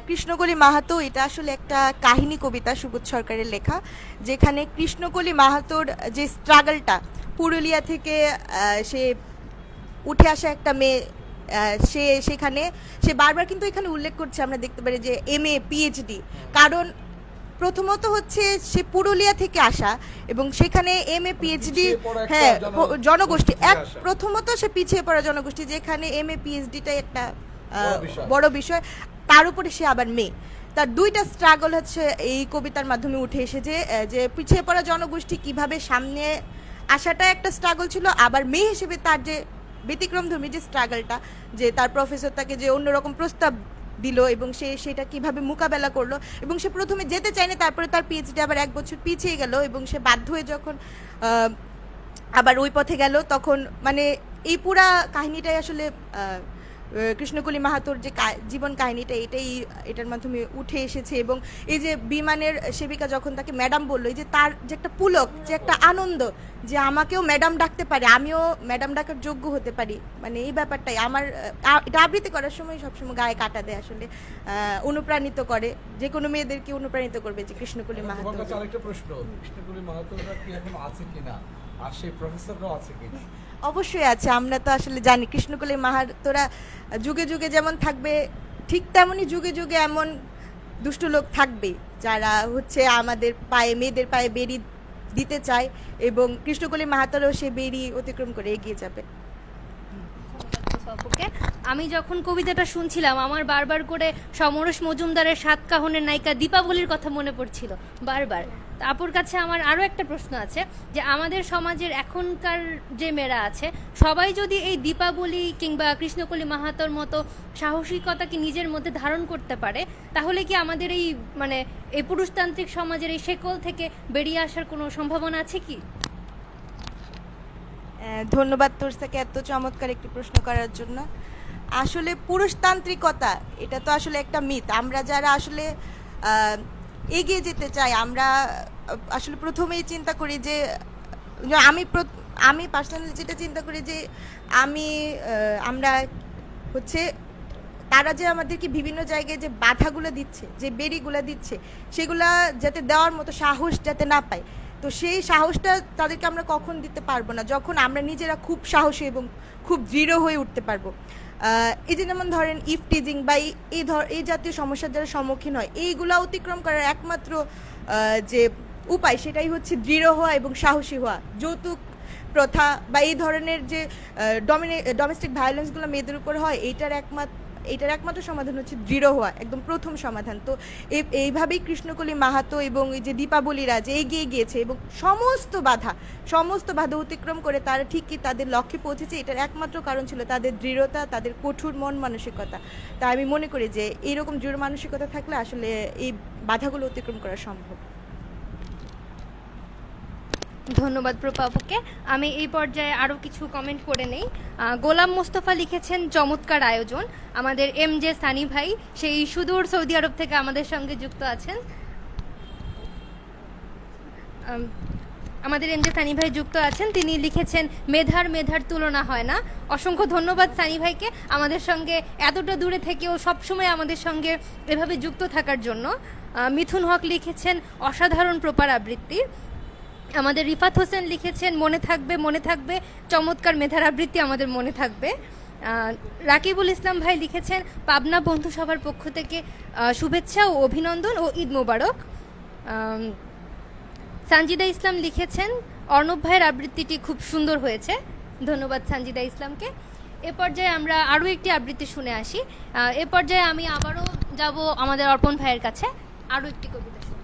কৃষ্ণকলি মাহাতো এটা আসলে একটা কাহিনী কবিতা, সুবোধ সরকারের লেখা, যেখানে কৃষ্ণকলি মাহাতোর যে স্ট্রাগলটা, পুরুলিয়া থেকে সে উঠে আসা একটা মেয়ে, সে সেখানে সে বারবার কিন্তু এখানে উল্লেখ করছে, আমরা দেখতে পারি যে MA পিএইচডি। কারণ প্রথমত হচ্ছে সে পুরুলিয়া থেকে আসা এবং সেখানে MA পিএইচডি, হ্যাঁ, জনগোষ্ঠী এক, প্রথমত সে পিছিয়ে পড়া জনগোষ্ঠী, যেখানে MA পিএইচডিটাই একটা বড় বিষয়। তার উপরে সে আবার মেয়ে। তার 2টা স্ট্রাগল হচ্ছে এই কবিতার মাধ্যমে উঠে এসেছে, যে পিছিয়ে পড়া জনগোষ্ঠী কিভাবে সামনে আসাটা একটা স্ট্রাগল ছিল, আবার মেয়ে হিসেবে তার যে ব্যতিক্রমধর্মী যে স্ট্রাগলটা, যে তার প্রফেসর তাকে যে অন্যরকম প্রস্তাব দিল এবং সে সেটা কিভাবে মোকাবেলা করলো, এবং সে প্রথমে যেতে চায়নি, তারপরে তার পিএইচডি আবার 1 বছর পিছিয়ে গেল এবং সে বাধ্য হয়ে যখন আবার ওই পথে গেল, তখন মানে এই পুরা কাহিনীটাই আসলে কৃষ্ণকলি মাহাতোর যে জীবন কাহিনীটা, এটার মাধ্যমে উঠে এসেছে। এবং এই যে বিমানের সেবিকা যখন তাকে ম্যাডাম বললো, এই যে তার যে একটা পুলক, যে একটা আনন্দ, যে আমাকেও ম্যাডাম ডাকতে পারে, আমিও ম্যাডাম ডাকার যোগ্য হতে পারি, মানে এই ব্যাপারটাই আমার এটা আবৃত্তি করার সময় সবসময় গায়ে কাটা দেয়, আসলে অনুপ্রাণিত করে, যে কোনো মেয়েদেরকে অনুপ্রাণিত করবে যে কৃষ্ণকলি মাহাতো।
আরেকটা প্রশ্ন, কৃষ্ণকলি মাহাতোরা কি এখন আছে কিনা, আর সেই প্রফেসররাও আছে কিনা?
অবশ্যই আছে। আমরা তো আসলে জানি কৃষ্ণকলি মাহাতোরা যুগে যুগে যেমন থাকবে, ঠিক তেমনই যুগে যুগে এমন দুষ্ট লোক থাকবে যারা হচ্ছে আমাদের পায়ে, মেয়েদের পায়ে বেরি দিতে চায়, এবং কৃষ্ণকলি মাহাতোরাও সে বেরি অতিক্রম করে এগিয়ে যাবে।
আমি যখন কবিতাটা শুনছিলাম, আমার বারবার করে সমরেশ মজুমদারের 7 কাহনের নায়িকা দীপাবলির কথা মনে পড়ছিল বারবার। আপুর কাছে আমার আরও একটা প্রশ্ন আছে, যে আমাদের সমাজের এখনকার যে মেয়েরা আছে, সবাই যদি এই দীপাবলি কিংবা কৃষ্ণকলি মাহাতোর মতো সাহসিকতাকে নিজের মধ্যে ধারণ করতে পারে, তাহলে কি আমাদের এই মানে এই পুরুষতান্ত্রিক সমাজের এই শেকল থেকে বেরিয়ে আসার কোনো সম্ভাবনা আছে কি?
ধন্যবাদ তোরসাকে এত চমৎকার একটি প্রশ্ন করার জন্য। আসলে পুরুষতান্ত্রিকতা এটা তো আসলে একটা মিথ। আমরা যারা আসলে এগিয়ে যেতে চাই, আমরা আসলে প্রথমেই চিন্তা করি যে, আমি পার্সোনালি যেটা চিন্তা করি যে আমরা হচ্ছে তারা যে আমাদেরকে বিভিন্ন জায়গায় যে বাধাগুলো দিচ্ছে, যে বেরিগুলো দিচ্ছে, সেগুলা যাতে দেওয়ার মতো সাহস যাতে না পায়, তো সেই সাহসটা তাদেরকে আমরা কখন দিতে পারবো না, যখন আমরা নিজেরা খুব সাহসী এবং খুব দৃঢ় হয়ে উঠতে পারবো। এই যে যেমন ধরেন ইফটিজিং বা এই জাতীয় সমস্যার যারা সম্মুখীন হয়, এইগুলো অতিক্রম করার একমাত্র যে উপায় সেটাই হচ্ছে দৃঢ় হওয়া এবং সাহসী হওয়া। যৌতুক প্রথা বা এই ধরনের যে ডোমেস্টিক ভায়োলেন্সগুলো মেয়েদের উপর হয়, এইটার একমাত্র সমাধান হচ্ছে দৃঢ় হওয়া, একদম প্রথম সমাধান। তো এইভাবেই কৃষ্ণকলি মাহাতো এবং এই যে দীপাবলিরা যে এগিয়ে গিয়েছে এবং সমস্ত বাধা অতিক্রম করে তারা ঠিকই তাদের লক্ষ্যে পৌঁছেছে, এটার একমাত্র কারণ ছিল তাদের দৃঢ়তা, তাদের কঠোর মন মানসিকতা। তা আমি মনে করি যে এইরকম দৃঢ় মানসিকতা থাকলে আসলে এই বাধাগুলো অতিক্রম করা সম্ভব।
ধন্যবাদ প্রপাবকে। আমি এই পর্যায়ে আরও কিছু কমেন্ট করে নেই। গোলাম মোস্তফা লিখেছেন চমৎকার আয়োজন। আমাদের MJ সানি ভাই সেই সুদূর সৌদি আরব থেকে আমাদের সঙ্গে যুক্ত আছেন। আমাদের MJ সানি ভাই যুক্ত আছেন, তিনি লিখেছেন মেধার তুলনা হয় না। অসংখ্য ধন্যবাদ সানি ভাইকে আমাদের সঙ্গে এতটা দূরে থেকেও সবসময় আমাদের সঙ্গে এভাবে যুক্ত থাকার জন্য। মিথুন হক লিখেছেন অসাধারণ প্রপার আবৃত্তি। আমাদের রিফাত হোসেন লিখেছেন মনে থাকবে চমৎকার মেধার আবৃত্তি আমাদের মনে থাকবে। রাকিবুল ইসলাম ভাই লিখেছেন পাবনা বন্ধু সভার পক্ষ থেকে শুভেচ্ছা ও অভিনন্দন ও ঈদ মোবারক। সানজিদা ইসলাম লিখেছেন অর্ণব ভাইয়ের আবৃত্তিটি খুব সুন্দর হয়েছে। ধন্যবাদ সানজিদা ইসলামকে। এ পর্যায়ে আমরা আরও একটি আবৃত্তি শুনে আসি। এ পর্যায়ে আমি আবারও যাব আমাদের অর্পণ ভাইয়ের কাছে আরও একটি কবিতা শুনতে।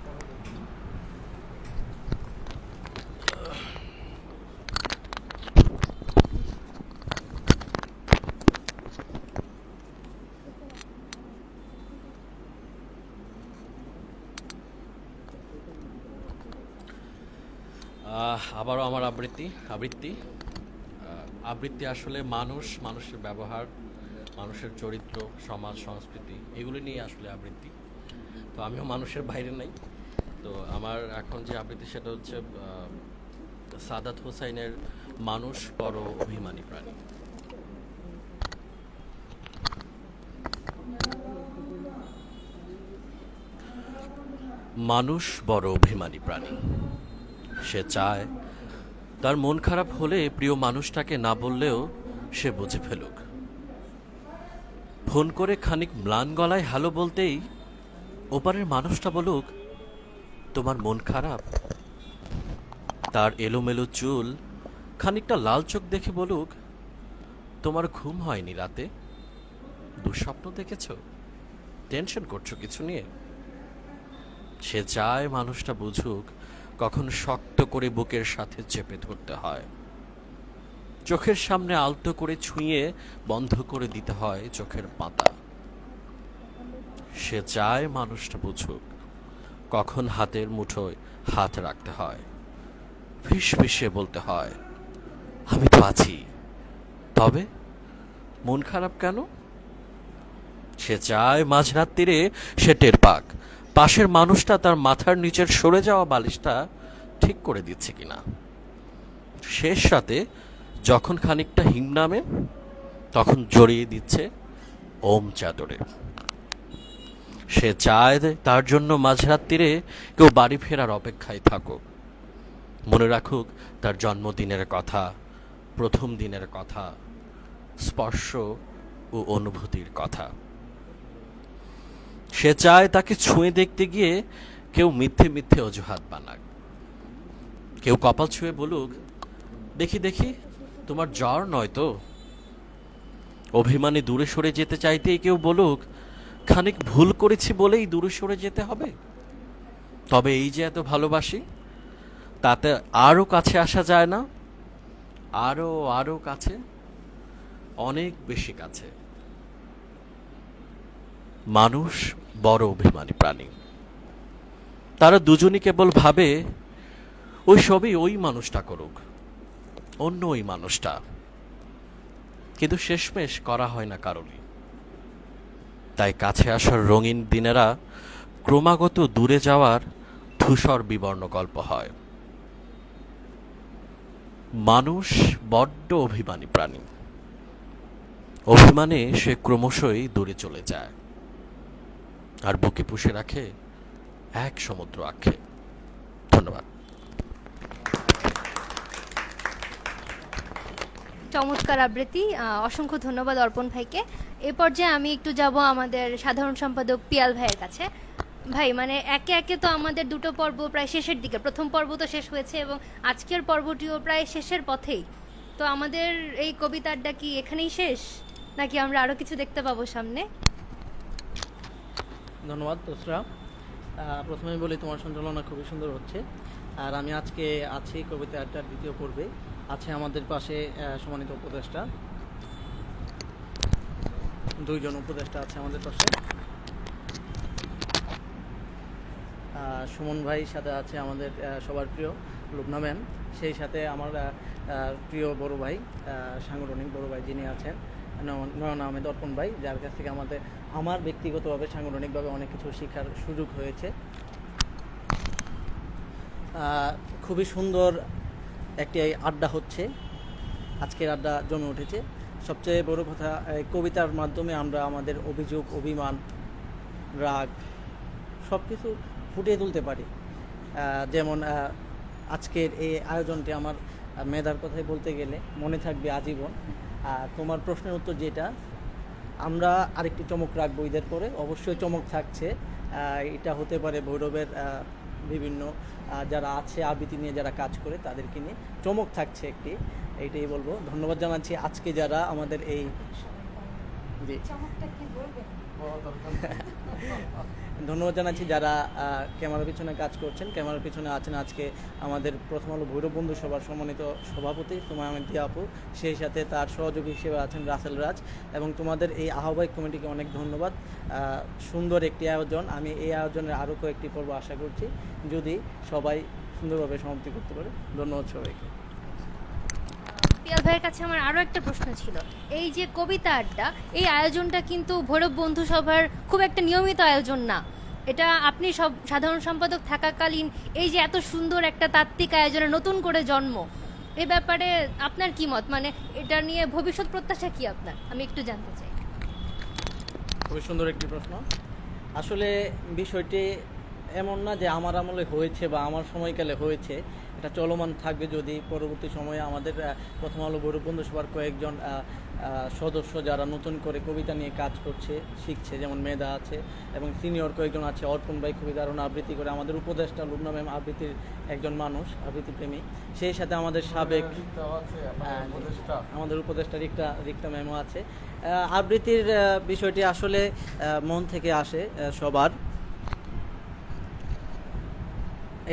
আবারও আমার আবৃত্তি আসলে মানুষের ব্যবহার, মানুষের চরিত্র, সমাজ, সংস্কৃতি এগুলো নিয়ে আসলে আবৃত্তি। তো আমিও মানুষের বাইরে নাই। তো আমার এখন যে আবৃত্তি সেটা হচ্ছে সাদাত হোসাইনের মানুষ বড় অভিমানী প্রাণী। মানুষ বড় অভিমানী প্রাণী। সে চায় তার মন খারাপ হলে প্রিয় মানুষটাকে না বললেও সে বুঝে ফেলুক। ফোন করে খানিক ম্লান গলায় হ্যালো বলতেই ওপারের মানুষটা বলুক তোমার মন খারাপ। তার এলোমেলো চুল খানিকটা লাল চোখ দেখে বলুক তোমার ঘুম হয়নি রাতে, দুঃস্বপ্ন দেখেছ, টেনশন করছো কিছু নিয়ে। সে চায় মানুষটা বুঝুক কখন শক্ত করে বুকের সাথে চেপে ধরতে হয়, চোখের সামনে আলতো করে ছুঁয়ে বন্ধ করে দিতে হয় চোখের পাতা। সে চায় মানুষটা বুঝুক কখন হাতের মুঠোয় হাত রাখতে হয়, ফিসফিসে বলতে হয় আমি তো আছি, তবে মন খারাপ কেন। সে চায় মাঝরাত্রিরে সে টের পাক পাশের মানুষটা তার মাথার নিচের সরে যাওয়া বালিশটা ঠিক করে দিচ্ছে কিনা। শেষ রাতে যখন খানিকটা হিম নামে তখন জড়িয়ে দিচ্ছে ওম চাদরে। সে চায় তার জন্য মাঝরাত্রিরে কেউ বাড়ি ফেরার অপেক্ষায় থাকুক, মনে রাখুক তার জন্মদিনের কথা, প্রথম দিনের কথা, স্পর্শ ও অনুভূতির কথা। সে চায় তাকে ছুঁয়ে দেখতে গিয়ে কেউ মিথ্যে মিথ্যে অজুহাত বানাক, কেউ কপাল ছুঁয়ে বলুক দেখি দেখি তোমার জ্বর নয় তো। অভিমানে দূরে সরে যেতে চাইতেই কেউ বলুক খানিক ভুল করেছি বলেই দূরে সরে যেতে হবে। তবে এই যে এত ভালোবাসি তাতে আরও কাছে আসা যায় না, আরও কাছে, অনেক বেশি কাছে। মানুষ বড় অভিমানী প্রাণী। তারা দুজনই কেবল ভাবে ওই সবই ওই মানুষটা করুক, অন্য ওই মানুষটা, কিন্তু শেষমেশ করা হয় না কারণই। তাই কাছে আসার রঙিন দিনেরা ক্রমাগত দূরে যাওয়ার ধূসর বিবর্ণ গল্প হয়। মানুষ বড্ড অভিমানী প্রাণী। অভিমানে সে ক্রমশই দূরে চলে যায় আর বুকে পুষে রাখে এক সমুদ্র আক্ষেপ। ধন্যবাদ।
চমৎকার আবৃত্তি, অসংখ্য ধন্যবাদ অর্পণ ভাইকে। এ পর্যায়ে আমি একটু যাব আমাদের সাধারণ সম্পাদক পিয়াল ভাইয়ের কাছে। ভাই, মানে একে একে তো আমাদের দুটো পর্ব প্রায় শেষের দিকে, প্রথম পর্ব তো শেষ হয়েছে এবং আজকের পর্বটিও প্রায় শেষের পথেই। তো আমাদের এই কবিতাটা কি এখানেই শেষ, নাকি আমরা আরও কিছু দেখতে পাবো সামনে?
ধন্যবাদ তোসরা। প্রথমেই বলি তোমার সঞ্চালনা খুবই সুন্দর হচ্ছে। আর আমি আজকে আছি কবিতাটার দ্বিতীয় পর্বে। আছে আমাদের পাশে সম্মানিত উপদেষ্টা, দুইজন উপদেষ্টা আছে আমাদের পাশে। সুমন ভাই, সাথে আছে আমাদের সবার প্রিয় লুবনা ম্যাম, সেই সাথে আমার প্রিয় বড় ভাই, সাংগঠনিক বড় ভাই যিনি আছেন নয়ন আহমেদ অর্পণ ভাই, যার কাছ থেকে আমার ব্যক্তিগতভাবে সাংগঠনিকভাবে অনেক কিছু শেখার সুযোগ হয়েছে। খুবই সুন্দর একটি আড্ডা হচ্ছে, আজকের আড্ডা জমে উঠেছে। সবচেয়ে বড় কথা, কবিতার মাধ্যমে আমরা আমাদের অভিযোগ, অভিমান, রাগ সব কিছু ফুটিয়ে তুলতে পারি। যেমন আজকের এই আয়োজনটি আমার মেধার কথাই বলতে গেলে মনে থাকবে আজীবন। তোমার প্রশ্নের উত্তর যেটা, আমরা আরেকটি চমক রাখবো ঈদের পরে, অবশ্যই চমক থাকছে। এটা হতে পারে ভৈরবের বিভিন্ন যারা আছে আবৃত্তি নিয়ে যারা কাজ করে তাদেরকে নিয়ে চমক থাকছে একটি, এইটাই বলবো। ধন্যবাদ জানাচ্ছি আজকে যারা আমাদের এই ধন্যবাদ জানাচ্ছি যারা ক্যামেরার পিছনে কাজ করছেন। ক্যামেরার পিছনে আছেন আজকে আমাদের প্রথম আলো ভৈরব বন্ধু সভার সম্মানিত সভাপতি হুমায়ুন আপু, সেই সাথে তার সহযোগী হিসেবে আছেন রাসেল রাজ, এবং তোমাদের এই আহ্বায়ক কমিটিকে অনেক ধন্যবাদ। সুন্দর একটি আয়োজন, আমি এই আয়োজনের আরও কয়েকটি পর্ব আশা করছি, যদি সবাই সুন্দরভাবে সমাপ্তি করতে পারে। ধন্যবাদ সবাইকে।
পিয়াল ভাইয়ের কাছে আমার আরও একটা প্রশ্ন ছিল। এই যে কবিতা আড্ডা, এই আয়োজনটা কিন্তু ভৈরব বন্ধু সভার খুব একটা নিয়মিত আয়োজন না। এটা আপনি সব সাধারণ সম্পাদক থাকাকালীন এই যে এত সুন্দর একটা তাত্ত্বিক আয়োজনের নতুন করে জন্ম, এ ব্যাপারে আপনার কি মত? মানে এটা নিয়ে ভবিষ্যৎ প্রত্যাশা কি আপনার, আমি একটু জানতে চাই।
খুবই সুন্দর একটি প্রশ্ন। আসলে বিষয়টি এমন না যে আমার আমলে হয়েছে বা আমার সময়কালে হয়েছে, এটা চলমান থাকবে। যদি পরবর্তী সময়ে আমাদের প্রথম আলো ভৈরব বন্ধু সভার কয়েকজন সদস্য যারা নতুন করে কবিতা নিয়ে কাজ করছে, শিখছে, যেমন মেধা আছে এবং সিনিয়র কয়েকজন আছে, অর্পণ ভাই খুবই দারুণ আবৃত্তি করে, আমাদের উপদেষ্টা লুবনা ম্যাম আবৃত্তির একজন মানুষ, আবৃত্তি প্রেমী, সেই সাথে আমাদের সাবেক আমাদের উপদেষ্টা রিক্তা ম্যামও আছে। আবৃত্তির বিষয়টি আসলে মন থেকে আসে সবার,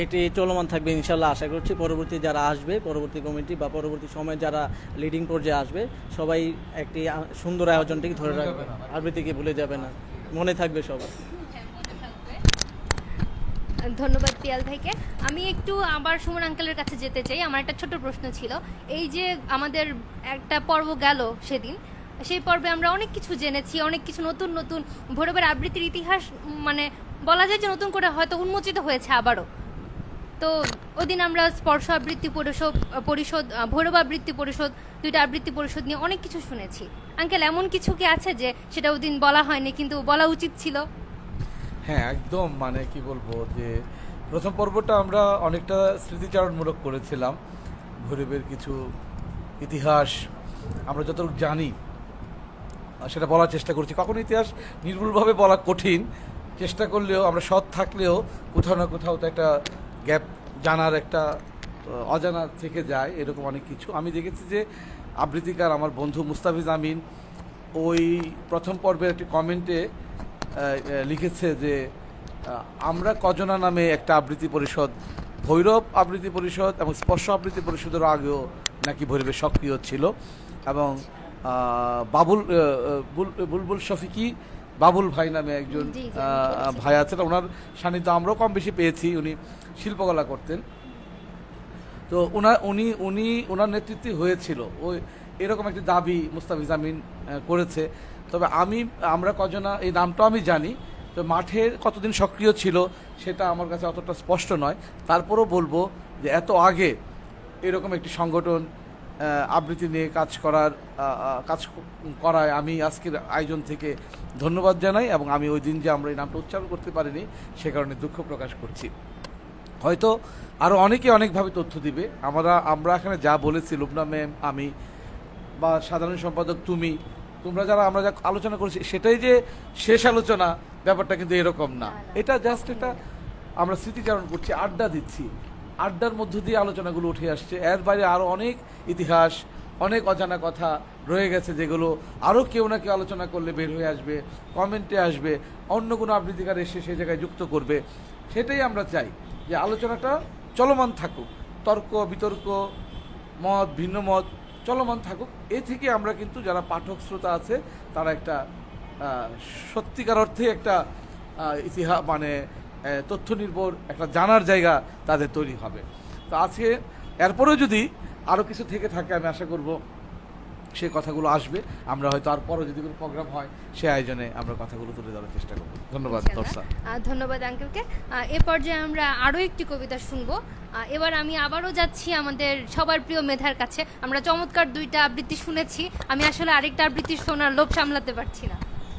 এটি চলমান থাকবে ইনশাল্লাহ। আশা করছি পরবর্তী যারা আসবে, পরবর্তী কমিটি বা পরবর্তী সময়ে যারা লিডিং পর্যায়ে আসবে, সবাই একটি সুন্দর আয়োজনটিকে ধরে রাখবে, আবৃত্তিকে ভুলে যাবে না, মনে থাকবে সবার।
ধন্যবাদ পিয়াল ভাইকে। আমি একটু আবার সুমন আঙ্কেলের কাছে যেতে চাই। আমার একটা ছোট প্রশ্ন ছিল। এই যে আমাদের একটা পর্ব গেল সেদিন, সেই পর্বে আমরা অনেক কিছু জেনেছি, অনেক কিছু নতুন নতুন ভৈরবের আবৃত্তির ইতিহাস, মানে বলা যায় যে নতুন করে হয়তো উন্মোচিত হয়েছে আবারও। তো ওদিন আমরা স্পর্শ আবৃত্তি পরিষদ, ভৈরব আবৃত্তি পরিষদ, দুইটা আবৃত্তি পরিষদ নিয়ে অনেক কিছু শুনেছি। আঙ্কেল, এমন কিছু কি আছে যে সেটা ওদিন বলা হয়নি কিন্তু বলা উচিত ছিল?
হ্যাঁ, একদম, মানে কি বলবো, যে প্রথম পর্বটা আমরা অনেকটা স্মৃতিচারণমূলক করেছিলাম। ভৈরবের কিছু ইতিহাস আমরা যতটুকু জানি সেটা বলার চেষ্টা করছি। কখনো ইতিহাস নির্ভুলভাবে বলা কঠিন, চেষ্টা করলেও আমরা সৎ থাকলেও কোথাও না কোথাও তো একটা গ্যাপ, জানার একটা অজানা থেকে যায়, এরকম অনেক কিছু আমি দেখেছি। যে আবৃত্তিকার আমার বন্ধু মুস্তাফিজ আমিন ওই প্রথম পর্বের একটি কমেন্টে লিখেছে যে আমরা কজনা নামে একটা আবৃত্তি পরিষদ, ভৈরব আবৃত্তি পরিষদ এবং স্পর্শ আবৃত্তি পরিষদের আগেও নাকি ভৈরবে সক্রিয় ছিল, এবং বুলবুল শফিকি, বাবুল ভাই নামে একজন ভাই আছেন, ওনার সান্নিধ্য আমরাও কম বেশি পেয়েছি। উনি শিল্পকলা করতেন, তো ওনার নেতৃত্বে হয়েছিল ওই এরকম একটি দাবি মুস্তাফিজ আমিন করেছে। তবে আমরা কজনা এই নামটা আমি জানি, তো মাঠে কতদিন সক্রিয় ছিল সেটা আমার কাছে অতটা স্পষ্ট নয়। তারপরও বলবো যে এত আগে এরকম একটি সংগঠন আবৃত্তি নিয়ে কাজ করায় আমি আজকের আয়োজন থেকে ধন্যবাদ জানাই, এবং আমি ওই দিন যে আমরা এই নামটা উচ্চারণ করতে পারিনি সে কারণে দুঃখ প্রকাশ করছি। হয়তো আরও অনেকে অনেকভাবে তথ্য দিবে। আমরা এখানে যা বলেছি, লুবনা ম্যাম, আমি, বা সাধারণ সম্পাদক তুমি, তোমরা যারা আমরা যা আলোচনা করছি সেটাই যে শেষ আলোচনা, ব্যাপারটা কিন্তু এরকম না। এটা জাস্ট এটা আমরা স্মৃতিচারণ করছি, আড্ডা দিচ্ছি, আড্ডার মধ্য দিয়ে আলোচনাগুলো উঠে আসছে। এর বাইরে আরও অনেক ইতিহাস, অনেক অজানা কথা রয়ে গেছে, যেগুলো আরও কেউ না কেউ আলোচনা করলে বের হয়ে আসবে, কমেন্টে আসবে, অন্য কোনো আবৃত্তিকার এসে সেই জায়গায় যুক্ত করবে। সেটাই আমরা চাই যে আলোচনাটা চলমান থাকুক, তর্ক বিতর্ক, মত ভিন্ন মত চলমান থাকুক। এ থেকে আমরা কিন্তু যারা পাঠক শ্রোতা আছে তারা একটা সত্যিকার অর্থে একটা ইতিহাস মানে তথ্য নির্ভর একটা জানার জায়গা তাদের তৈরি হবে। তো আজকে এরপরেও যদি আরও কিছু থেকে থাকে আমি আশা করব সে কথাগুলো আসবে। আমরা হয়তো আর পরে যদি কোনো প্রোগ্রাম হয় সে আয়োজনে আমরা কথাগুলো তুলে ধরার চেষ্টা করব। ধন্যবাদ দর্শক।
ধন্যবাদ আঙ্কেলকে। এ পর্যায়ে আমরা আরও একটি কবিতা শুনবো। এবার আমি আবারও যাচ্ছি আমাদের সবার প্রিয় মেধার কাছে। আমরা চমৎকার 2টা আবৃত্তি শুনেছি, আমি আসলে আরেকটা আবৃত্তি শোনার লোভ সামলাতে পারছি না।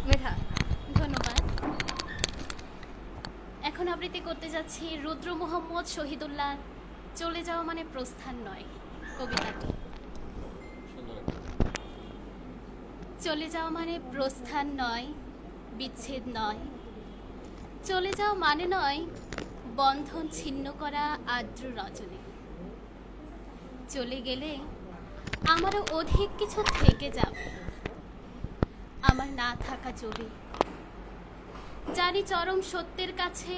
মেধা।
ধন্যবাদ। এখন আবৃত্তি করতে যাচ্ছি রুদ্র মোহাম্মদ শহীদুল্লাহ চলে যাওয়া মানে প্রস্থান নয় কবিতাটি। চলে যাওয়া মানে প্রস্থান নয়, বিচ্ছেদ নয়। চলে যাওয়া মানে নয় বন্ধন ছিন্ন করা আর্দ্র রজনী। চলে গেলে আমারও অধিক কিছু থেকে যাবে, আমার না থাকা চলে। জানি চরম সত্যের কাছে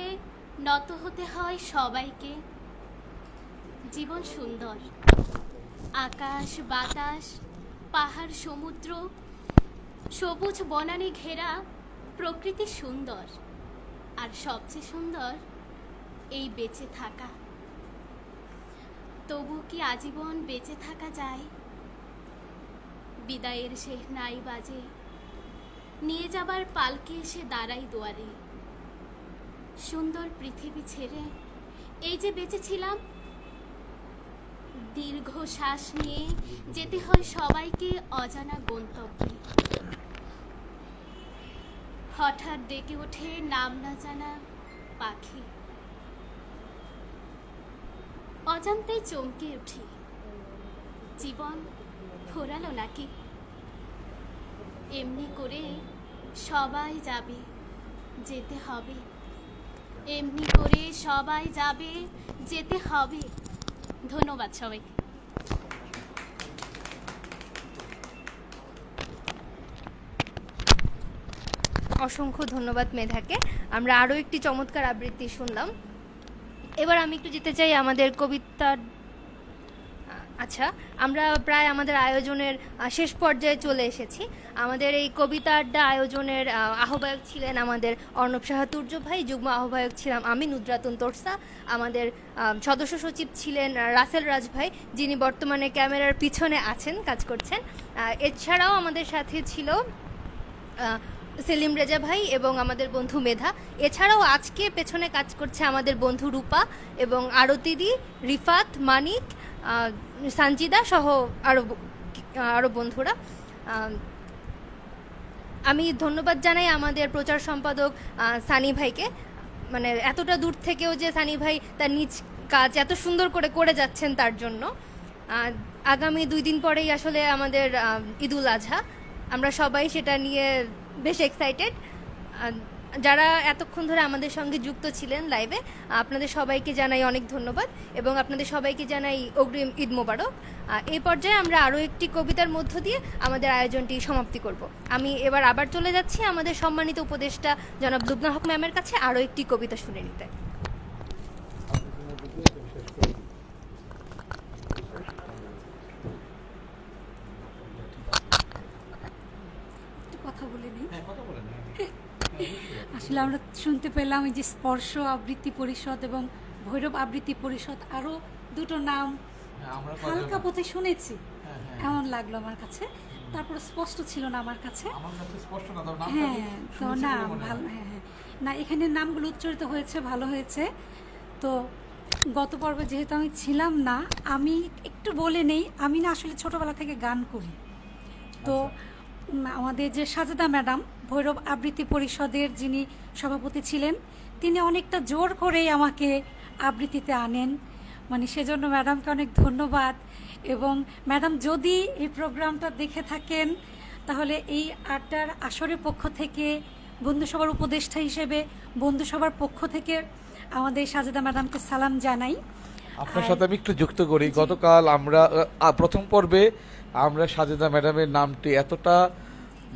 নত হতে হয় সবাইকে। জীবন সুন্দর, আকাশ বাতাস পাহাড় সমুদ্র সবুজ বনানী ঘেরা প্রকৃতি সুন্দর, আর সবচেয়ে সুন্দর এই বেঁচে থাকা। তবু কি আজীবন বেঁচে থাকা যায়? বিদায়ের শেহনাই বাজে, নিয়ে যাবার পালকে এসে দাঁড়াই দুয়ারে। সুন্দর পৃথিবী ছেড়ে এই যে বেঁচেছিলাম, দীর্ঘ শ্বাস নিয়ে যেতে হয় সবাইকে অজানা গন্তব্যে। হঠাৎ ডেকে ওঠে নাম না জানা পাখি, অজান্তেই চমকে উঠি। জীবন ফুরালো নাকি? এমনি করে সবাই যাবে, যেতে হবে। এমনি করে সবাই যাবে, যেতে হবে। ধন্যবাদ সবাইকে।
অসংখ্য ধন্যবাদ মেধাকে। আমরা আরও একটি চমৎকার আবৃত্তি শুনলাম। এবার আমি একটু যেতে চাই আমাদের কবিতার। আচ্ছা, আমরা প্রায় আমাদের আয়োজনের শেষ পর্যায়ে চলে এসেছি। আমাদের এই কবিতা আড্ডা আয়োজনের আহ্বায়ক ছিলেন আমাদের অর্ণব সাহা তুর্য ভাই, যুগ্ম আহ্বায়ক ছিলাম আমি নুদরাতুন তোরসা, আমাদের সদস্য সচিব ছিলেন রাসেল রাজ ভাই, যিনি বর্তমানে ক্যামেরার পিছনে আছেন, কাজ করছেন। এছাড়াও আমাদের সাথে ছিল সেলিম রেজা ভাই এবং আমাদের বন্ধু মেধা। এছাড়াও আজকে পেছনে কাজ করছে আমাদের বন্ধু রূপা এবং আরতিদি, রিফাত, মানিক, সানজিদা সহ আরও বন্ধুরা। আমি ধন্যবাদ জানাই আমাদের প্রচার সম্পাদক সানি ভাইকে। মানে এতটা দূর থেকেও যে সানি ভাই তার নিজ কাজ এত সুন্দর করে যাচ্ছেন তার জন্য। আগামী 2 দিন পরেই আসলে আমাদের ঈদুল আজহা, আমরা সবাই সেটা নিয়ে বেশ এক্সাইটেড। যারা এতক্ষণ ধরে আমাদের সঙ্গে যুক্ত ছিলেন লাইভে, আপনাদের সবাইকে জানাই অনেক ধন্যবাদ এবং আপনাদের সবাইকে জানাই অগ্রিম ঈদ মোবারক। এই পর্যায়ে আমরা আরও একটি কবিতার মধ্য দিয়ে আমাদের আয়োজনটি সমাপ্তি করব। আমি এবার আবার চলে যাচ্ছি আমাদের সম্মানিত উপদেষ্টা জনাব লুবনা হক ম্যামের কাছে আরও একটি কবিতা শুনে নিতে।
কথা বলে নিই। আসলে আমরা শুনতে পেলাম এই যে স্পর্শ আবৃত্তি পরিষদ এবং ভৈরব আবৃত্তি পরিষদ, আরও 2টো নাম হালকা পথে শুনেছি, এমন লাগলো আমার কাছে। তারপরে স্পষ্ট ছিল না আমার কাছে। হ্যাঁ, তো নাম ভালো, হ্যাঁ না, এখানে নামগুলো উচ্চারিত হয়েছে, ভালো হয়েছে। তো গত পর্বে যেহেতু আমি ছিলাম না, আমি একটু বলে নেই, আমি না আসলে ছোটোবেলা থেকে গান করি। তো আমাদের যে সাজেদা ম্যাডাম ভৈরব আবৃত্তি পরিষদের যিনি সভাপতি ছিলেন, তিনি অনেকটা জোর করেই আমাকে আবৃত্তিতে আনেন। মানে সেজন্য ম্যাডামকে অনেক ধন্যবাদ। এবং ম্যাডাম যদি এই প্রোগ্রামটা দেখে থাকেন তাহলে এই আড্ডার আসরের পক্ষ থেকে, বন্ধুসভার উপদেষ্টা হিসেবে বন্ধুসভার পক্ষ থেকে আমাদের সাজেদা ম্যাডামকে সালাম জানাই।
আপনার সাথে আমি একটু যুক্ত করি। গতকাল আমরা প্রথম পর্বে আমরা সাজেদা ম্যাডামের নামটি এতটা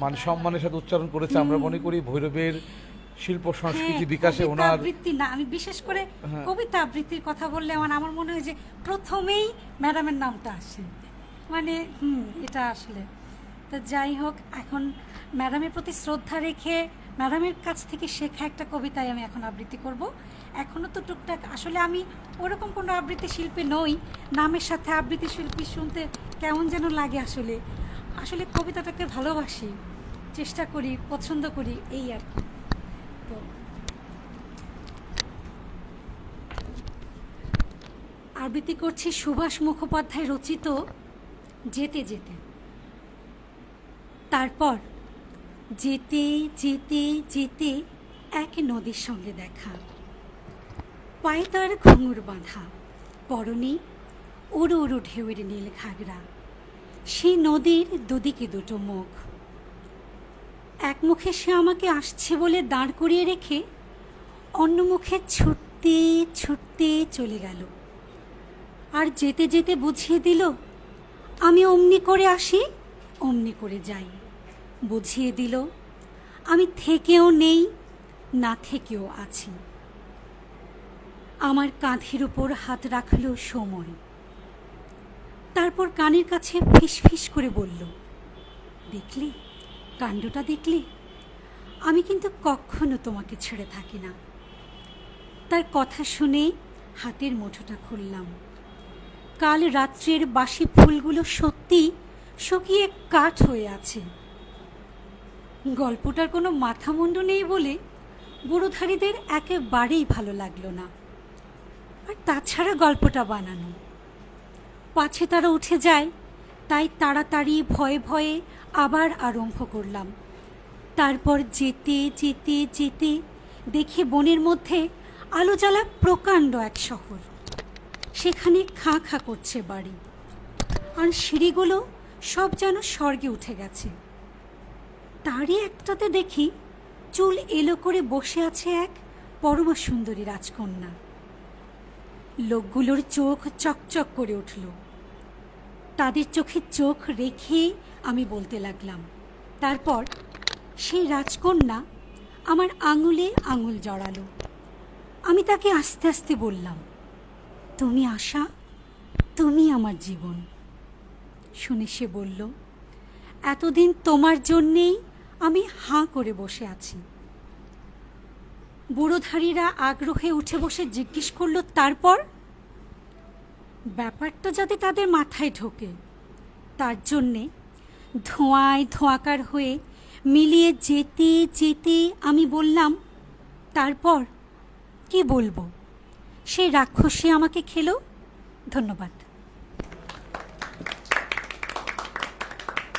মানে সম্মানের সাথে উচ্চারণ করেছে, আমরা মনে করি ভৈরবের শিল্প সংস্কৃতি বিকাশে
কবিতা
ওনার
আবৃত্তি না, আমি বিশেষ করে কবিতা আবৃত্তির কথা বললে আমার মনে হয় যে প্রথমেই ম্যাডামের নামটা আসে। মানে এটা আসলে তো যাই হোক, এখন ম্যাডামের প্রতি শ্রদ্ধা রেখে ম্যাডামের কাছ থেকে শেখা একটা কবিতায় আমি এখন আবৃত্তি করব। এখনও তো টুকটাক, আসলে আমি ওরকম কোনো আবৃত্তি শিল্পী নই, নামের সাথে আবৃত্তি শিল্পী শুনতে কেমন যেন লাগে। আসলে আসলে কবিতাটাকে ভালোবাসি, চেষ্টা করি, পছন্দ করি, এই আর কি। তো আবৃত্তি করছি সুভাষ মুখোপাধ্যায় রচিত যেতে যেতে। তারপর যেতে যেতে যেতে এক নদীর সঙ্গে দেখা, পায়ে তার ঘুঙুর বাঁধা, পরনে উড়ু উড়ু ঢেউয়ের নীল ঘাগরা। সেই নদীর দুদিকে দুটো মুখ, এক মুখে সে আমাকে আসছে বলে দাঁড় করিয়ে রেখে অন্য মুখে ছুটতে ছুটতে চলে গেল। আর যেতে যেতে বুঝিয়ে দিল আমি অমনি করে আসি, অমনি করে যাই। বুঝিয়ে দিল আমি থেকেও নেই, না থেকেও আছি। আমার কাঁধের উপর হাত রাখল সময়, তারপর কানের কাছে ফিস ফিস করে বলল, দেখলি কাণ্ডটা দেখলি, আমি কিন্তু কখনো তোমাকে ছেড়ে থাকি না। তার কথা শুনে হাতের মুঠোটা খুললাম। কাল রাত্রের বাসি ফুলগুলো সত্যি শুকিয়ে কাঠ হয়ে আছে। গল্পটার কোনো মাথা মুন্ডু নেই বলে বুড়োধারীদের একেবারেই ভালো লাগলো না। আর তাছাড়া গল্পটা বানানো, পাছে তারা উঠে যায়, তাই তাড়াতাড়ি ভয়ে ভয়ে আবার আরম্ভ করলাম। তারপর যেতে যেতে যেতে দেখি বনের মধ্যে আলো জ্বালা প্রকাণ্ড এক শহর। সেখানে খাঁ খাঁ করছে বাড়ি, আর সিঁড়িগুলো সব যেন স্বর্গে উঠে গেছে। তারই একটাতে দেখি চুল এলো করে বসে আছে এক পরমা সুন্দরী রাজকন্যা। লোকগুলোর চোখ চকচক করে উঠল। তাদের চোখে চোখ রেখে আমি বলতে লাগলাম। তারপর সেই রাজকন্যা আমার আঙুলে আঙুল জড়ালো। আমি তাকে আস্তে আস্তে বললাম, তুমি আশা, তুমি আমার জীবন। শুনে সে বলল, এতদিন তোমার জন্যেই আমি হাঁ করে বসে আছি। বুড়োধারীরা আগ্রহে উঠে বসে জিজ্ঞেস করল, তারপর? ব্যাপারটা যাতে তাদের মাথায় ঢোকে তার জন্যে ধোঁয়ায় ধোঁয়াকার হয়ে মিলিয়ে যেতে যেতে আমি বললাম, তারপর কি বলবো? সেই রাক্ষসী আমাকে খেলো। ধন্যবাদ।